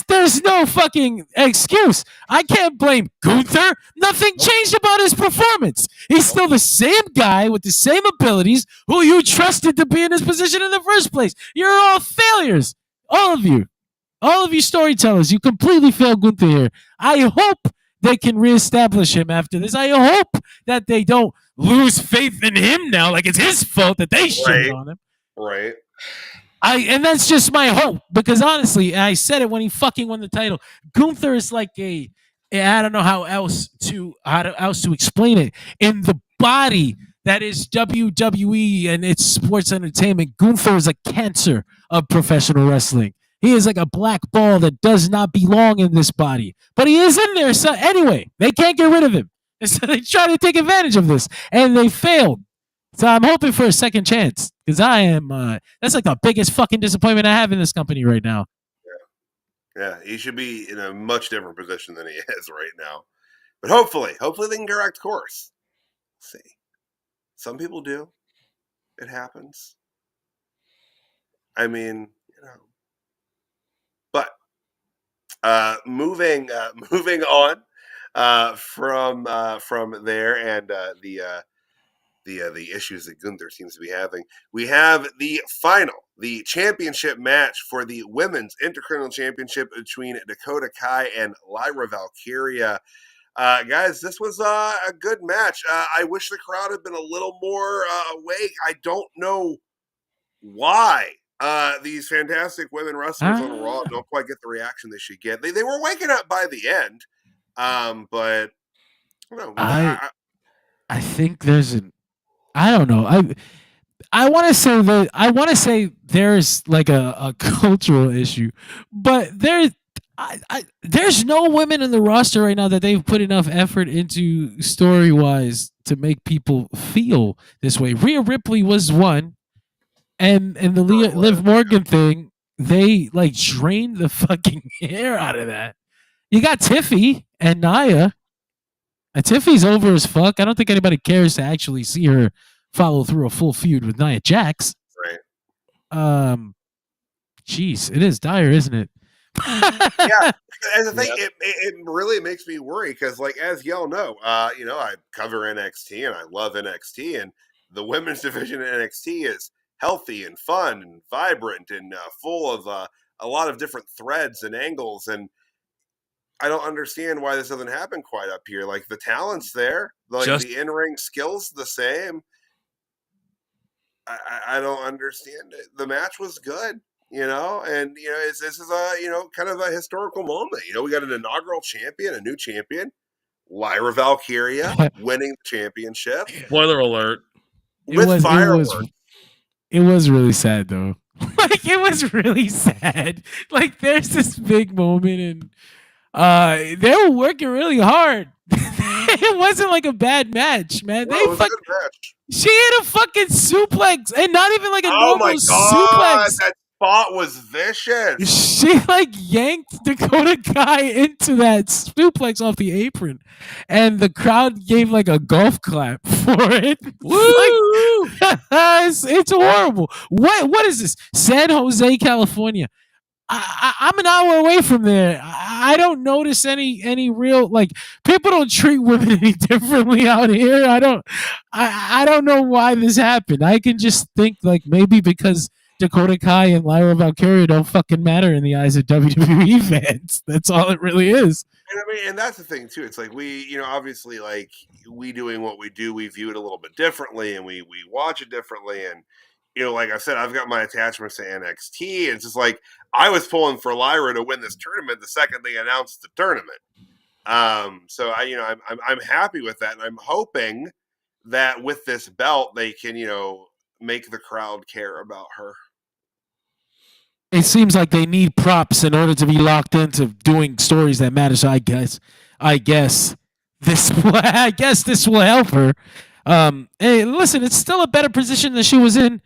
There's no fucking excuse. I can't blame Gunther. Nothing changed about his performance. He's still the same guy with the same abilities who you trusted to be in his position in the first place. You're all failures. All of you. All of you storytellers. You completely failed Gunther here. I hope they can reestablish him after this. I hope that they don't lose faith in him now, like it's his fault that they shit on him. Right. And that's just my hope, because honestly, I said it when he fucking won the title. Gunther is like I don't know how else to explain it. In the body that is WWE and its sports entertainment, Gunther is a cancer of professional wrestling. He is like a black ball that does not belong in this body, but he is in there. So anyway, they can't get rid of him. And so they try to take advantage of this, and they failed. So I'm hoping for a second chance, because I am. That's like the biggest fucking disappointment I have in this company right now. Yeah, he should be in a much different position than he is right now. But hopefully they can correct course. Let's see, some people do. It happens. I mean, But moving on from there and the issues that Gunther seems to be having, we have the championship match for the women's Intercontinental Championship between Dakota Kai and Lyra Valkyria. Guys, this was a good match. I wish the crowd had been a little more awake. I don't know why these fantastic women wrestlers on Raw don't quite get the reaction they should get. They were waking up by the end, but I don't know. I think there's an. I don't know. I want to say there's like a cultural issue, but there's no women in the roster right now that they've put enough effort into story wise to make people feel this way. Rhea Ripley was one, and the Liv Morgan thing, they like drained the fucking air out of that. You got Tiffy and Nia. Tiffy's over as fuck. I don't think anybody cares to actually see her follow through a full feud with Nia Jax. Right. Jeez, it is dire, isn't it? Yeah. As the thing, it really makes me worry because, like, as y'all know, I cover NXT and I love NXT, and the women's division in NXT is healthy and fun and vibrant and full of a lot of different threads and angles, and I don't understand why this doesn't happen quite up here. Like, the talent's there, the in-ring skills the same. I don't understand it. The match was good, and this is a kind of a historical moment. We got an inaugural champion, a new champion, Lyra Valkyria, winning the championship. Spoiler alert! With fireworks. It was really sad though. Like, it was really sad. Like, there's this big moment and they were working really hard. It wasn't like a bad match, man. It was a good match. She hit a fucking suplex, and not even like a normal suplex. That spot was vicious. She like yanked Dakota Kai into that suplex off the apron, and the crowd gave like a golf clap for it. Woo! It's horrible. What is this? San Jose, California. I'm an hour away from there. I don't notice any real, like, people don't treat women any differently out here. I don't know why this happened. I can just think like maybe because Dakota Kai and Lyra Valkyria don't fucking matter in the eyes of WWE fans. That's all it really is. And that's the thing too. It's like we, obviously, like, we doing what we do, we view it a little bit differently, and we watch it differently, and like I said, I've got my attachments to NXT. And it's just like I was pulling for Lyra to win this tournament the second they announced the tournament. So I'm happy with that, and I'm hoping that with this belt they can make the crowd care about her. It seems like they need props in order to be locked into doing stories that matter. So I guess this will help her. Hey, listen, it's still a better position than she was in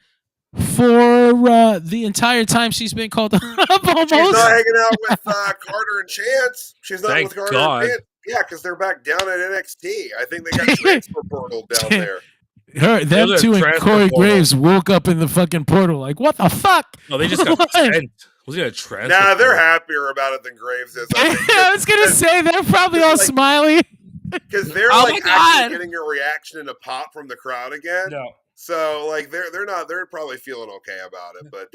for the entire time she's been called up. Almost. She's not hanging out with Carter and Chance. She's not Thank with Carter God. and Chance. Yeah, because they're back down at NXT. I think they got transfer portal down there. Them They're two and transfer Corey portal. Graves woke up in the fucking portal like, what the fuck? No, they just got What? sent. Was he a transfer? Nah, they're happier about it than Graves is. I think. I was gonna say they're probably all like- smiley. Because they're Oh like my God. actually getting a reaction and a pop from the crowd again. No. So like they're probably feeling okay about it. But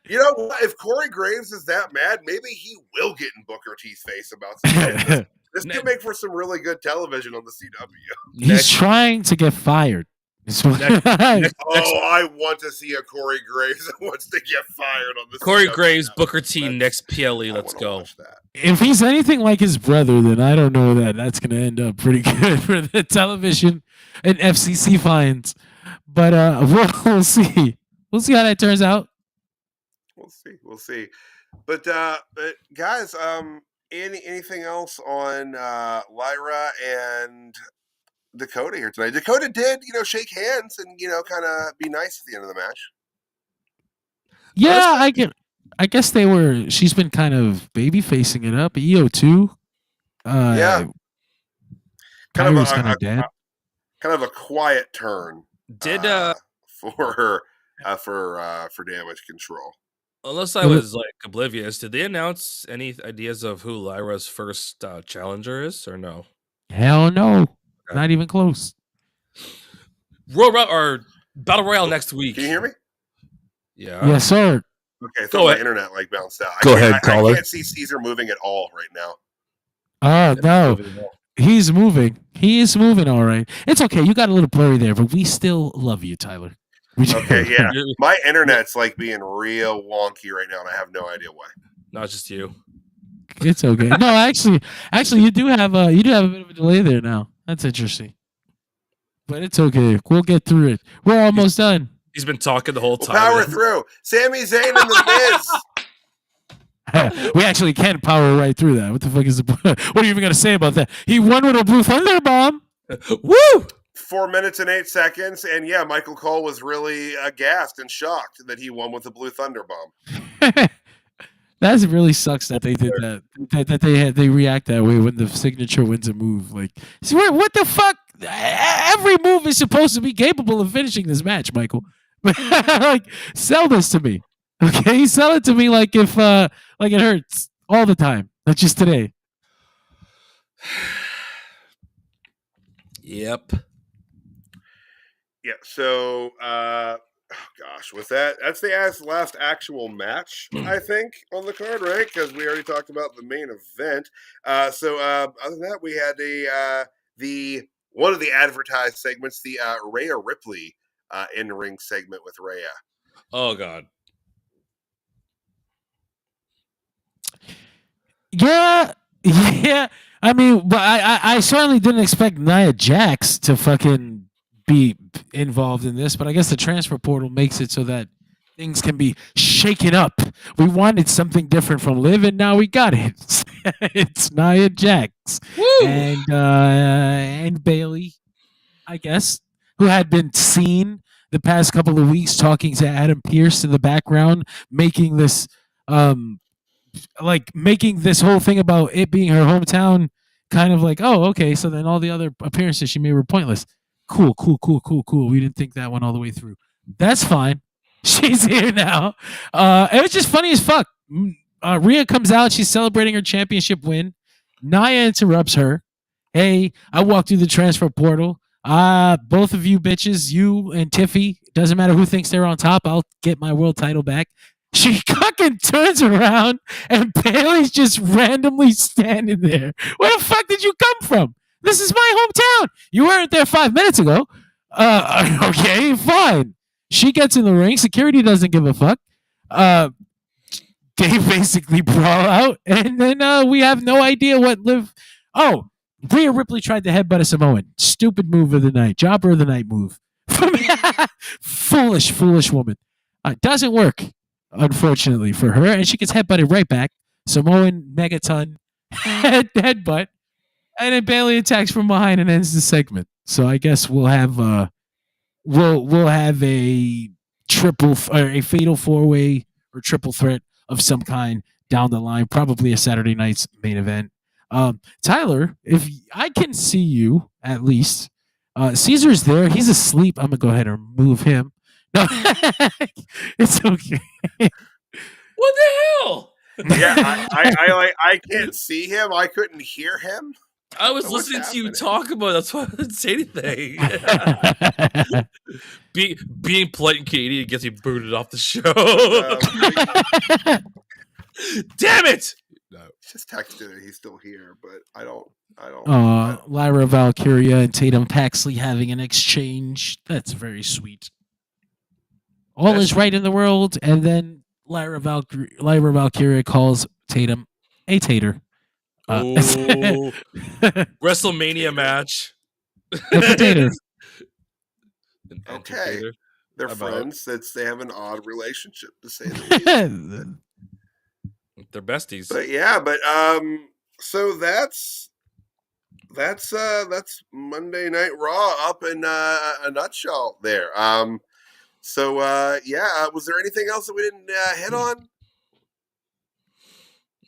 you know what? If Corey Graves is that mad, maybe he will get in Booker T's face about something. This could make for some really good television on the CW. He's trying to get fired. I want to see a Corey Graves that wants to get fired on the Corey CW Graves, now. Booker T, That's- next PLE. I Let's wanna go. watch that. If he's anything like his brother, then I don't know that that's going to end up pretty good for the television and FCC fines. But we'll see. We'll see how that turns out. We'll see. But guys, anything else on Lyra and Dakota here tonight? Dakota did, shake hands and kind of be nice at the end of the match. Yeah, I guess they were. She's been kind of baby facing it up. EO too. Yeah. Kind Kind of of dead. kind of a quiet turn Did for her for Damage Control. unless I was like oblivious, did they announce any ideas of who Lyra's first challenger is, or no? Hell no, Okay. not even close. Or Battle Royale next week. Can you hear me? Yeah. Yes, sir. Okay, I Go thought my ahead. internet bounced out. Go I ahead, caller. I can't see Caesar moving at all right now. Oh no, he's moving. He is moving. All right. It's okay. You got a little blurry there, but we still love you, Tyler. We do. Okay, yeah. You're- My internet's like being real wonky right now, and I have no idea why. Not just you. It's okay. No, actually, you do have a bit of a delay there now. That's interesting. But it's okay. We'll get through it. We're almost done. He's been talking the whole We'll time. power through. Sami Zayn and the Miz. We actually can power right through that. What the fuck is the? What are you even gonna say about that? He won with a Blue Thunder bomb. Woo! 4 minutes and 8 seconds, and yeah, Michael Cole was really aghast and shocked that he won with the Blue Thunder Bomb. That really sucks that they did that. That they react that way when the signature wins a move. Like, what the fuck? Every move is supposed to be capable of finishing this match, Michael. Like, sell this to me, okay? Sell it to me like if like it hurts all the time, not just today. Yep. Yeah, so with that's the last actual match, I think, on the card, right? Because we already talked about the main event. So other than that, we had the one of the advertised segments, the Rhea Ripley in-ring segment with Rhea. Oh God. Yeah. I mean, but I certainly didn't expect Nia Jax to fucking be involved in this, but I guess the transfer portal makes it so that things can be shaken up. We wanted something different from Liv, and now we got it. It's Nia Jax and Bailey, I guess, who had been seen the past couple of weeks talking to Adam Pearce in the background, making this making this whole thing about it being her hometown kind of like, oh, okay, so then all the other appearances she made were pointless. Cool. We didn't think that one all the way through. That's fine. She's here now. It was just funny as fuck. Rhea comes out. She's celebrating her championship win. Nia interrupts her. Hey, I walked through the transfer portal. Both of you bitches, you and Tiffy, doesn't matter who thinks they're on top, I'll get my world title back. She fucking turns around and Bailey's just randomly standing there. Where the fuck did you come from? This is my hometown. You weren't there 5 minutes ago. Okay, fine. She gets in the ring. Security doesn't give a fuck. They basically brawl out, and then we have no idea what Liv. Oh, Rhea Ripley tried to headbutt a Samoan. Stupid move of the night. Jobber of the night move. Foolish woman. Doesn't work, unfortunately, for her, and she gets headbutted right back. Samoan megaton headbutt. And then Bailey attacks from behind and ends the segment. So I guess we'll have a a fatal 4-way or triple threat of some kind down the line. Probably a Saturday night's main event. Tyler, if I can see you at least, Caesar's there. He's asleep. I'm gonna go ahead and remove him. No, it's okay. What the hell? Yeah, I can't see him. I couldn't hear him. I was What's listening to you happening? talk about it. That's why I didn't say anything. Being polite and Canadian gets me booted off the show. Damn it! No. Just texted that he's still here, but I don't. Lyra Valkyria and Tatum Paxley having an exchange. That's very sweet. All is right in the world, and then Lyra Valkyria calls Tatum a tater. Oh, WrestleMania match. Tater. Okay. They're friends. They have an odd relationship, to say the least. They're besties. But yeah, so that's Monday Night Raw up in a nutshell there. Was there anything else that we didn't hit on?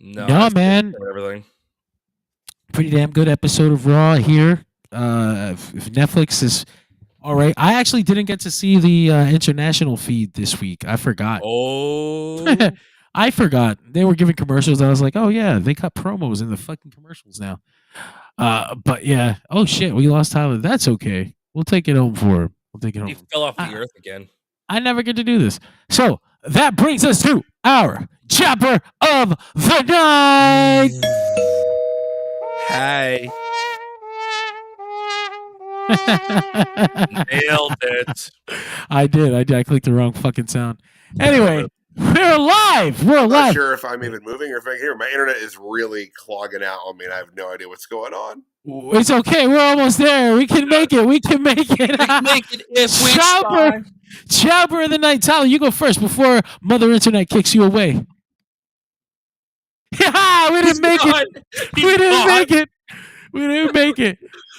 No, man. Everything. Pretty damn good episode of Raw here. If Netflix is all right. I actually didn't get to see the international feed this week. I forgot. Oh. I forgot. They were giving commercials. I was like, oh, yeah, they cut promos in the fucking commercials now. But yeah. Oh, shit. We lost Tyler. That's okay. We'll take it home for him. He fell off the earth again. I never get to do this. So that brings us to our Chopper of the Night. Hi. Nailed it. I did. I clicked the wrong fucking sound. Anyway, we're live. I'm not sure if I'm even moving or if I can hear. My internet is really clogging out on me, and I have no idea what's going on. It's okay. We're almost there. We can make it. We can make it. If we Chopper of the Night. Tyler, you go first before Mother Internet kicks you away. Yeah, we didn't make it. We didn't make it.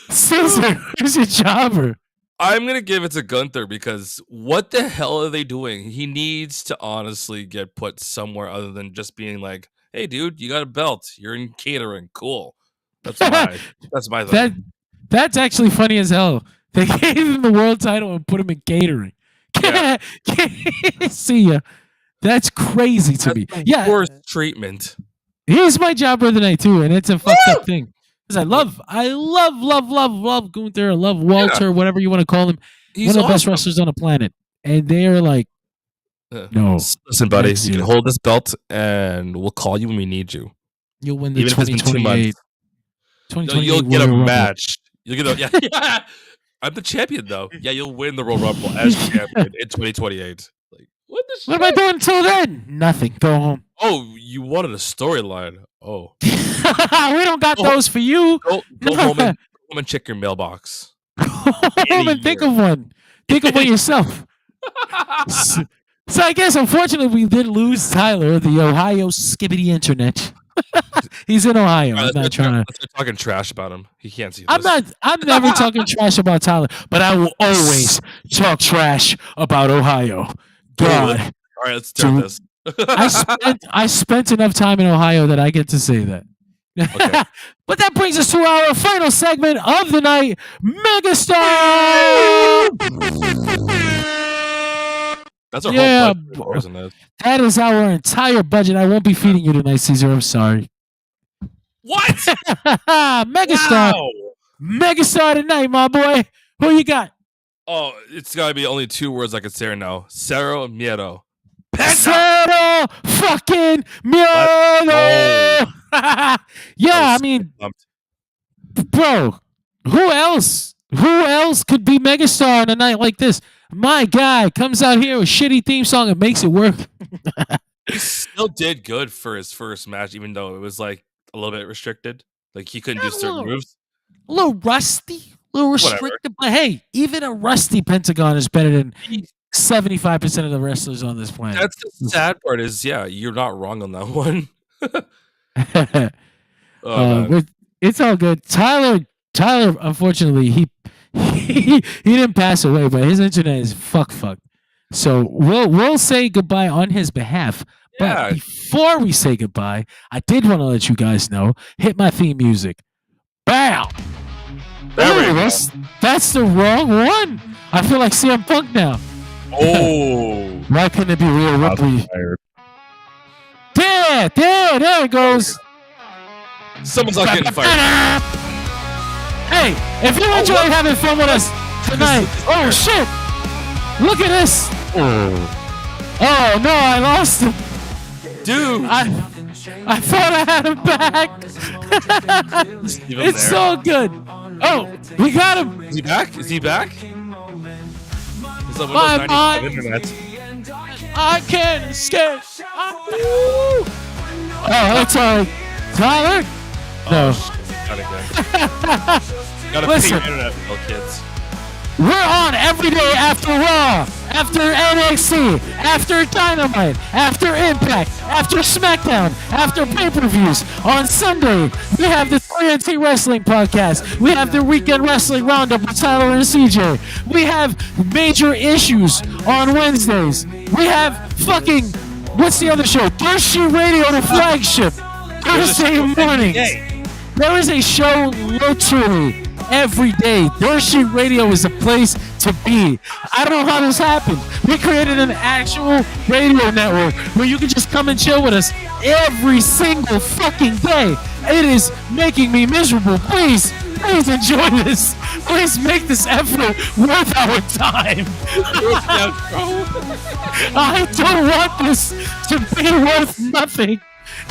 Caesar, who's your Chopper? I'm going to give it to Gunther because what the hell are they doing? He needs to honestly get put somewhere other than just being like, hey, dude, you got a belt. You're in catering. Cool. That's my thing. That's actually funny as hell. They gave him the world title and put him in catering. Yeah. See ya. That's crazy to me. Yeah. Worst treatment. He's my Chopper of the Night too, and it's a fucked up thing. Because I love Gunther. I love Walter, whatever you want to call him. He's one of the best wrestlers on the planet. And they're like, no. Listen, buddy, you can hold this belt and we'll call you when we need you. You'll win the Even 2028. You'll get a match. You'll get yeah. I'm the champion though. Yeah, you'll win the Royal Rumble as champion in 2028. Like, what the shit? What am I doing until then? Nothing. Go home. Oh, you wanted a storyline. Oh. We don't got those for you. Go home and check your mailbox. Go home and think of one. Think of one yourself. So I guess unfortunately we did lose Tyler, the Ohio skibbity internet. He's in Ohio. I'm not trying to talking trash about him. He can't see this. I'm never talking trash about Tyler, but I will always talk trash about Ohio. God. All right, let's do this. I spent enough time in Ohio that I get to say that. Okay. But that brings us to our final segment of the night, Megastar. That's our whole budget, isn't it? That is our entire budget. I won't be feeding you tonight, Caesar. I'm sorry. What? Megastar. Wow. Megastar tonight, my boy. Who you got? Oh, it's got to be only two words I could say right now. Cero Miedo. Cero fucking Miedo. Yeah, I mean, bro, who else could be Megastar on a night like this? My guy comes out here with a shitty theme song and makes it work. He still did good for his first match, even though it was like a little bit restricted. Like he couldn't do certain moves. A little rusty, a little restricted. Whatever. But hey, even a rusty Pentagon is better than 75% of the wrestlers on this planet. That's the sad part is, yeah, you're not wrong on that one. It's all good. Tyler, unfortunately, he didn't pass away, but his internet is fucked. So we'll say goodbye on his behalf. But Yeah. before we say goodbye, I did want to let you guys know. Hit my theme music. Bow. There we Oh, go. that's the wrong one. I feel like CM Punk now. Oh. Why couldn't it be Rhea Ripley? Tired. There it goes. Someone's not getting fired. Hey, if you enjoy having fun with us tonight, oh shit! Look at this. Oh no, I lost him. Dude. I thought I had him back. It's so good. Oh, we got him. Is he back? Is he back? Is the My Windows 95 mind. internet? I can't escape. Oh, that's all right. Tyler? No. Not again. Gotta pay Listen. your internet bill, kids. We're on every day after Raw, after NXT, after Dynamite, after Impact, after SmackDown, after pay-per-views. On Sunday, we have the 3NT Wrestling Podcast. We have the Weekend Wrestling Roundup with Tyler and CJ. We have major issues on Wednesdays. We have fucking, what's the other show? Thirsty Radio, the flagship. Thursday mornings. There is a show literally every day. Thirsty Radio is a place to be. I don't know how this happened. We created an actual radio network where you can just come and chill with us every single fucking day. It is making me miserable. Please enjoy this. Please make this effort worth our time. I don't want this to be worth nothing.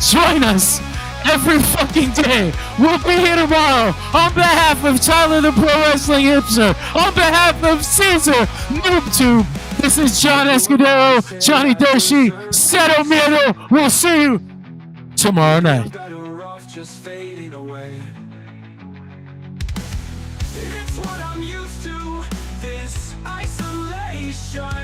Join us every fucking day. We'll be here tomorrow on behalf of Tyler the Pro Wrestling Hipster, on behalf of Caesar NoobTube. This is John Escudero, Johnny Dershi, Seto Miedo. We'll see you tomorrow night. Better off just fading away. It's what I'm used to, this isolation.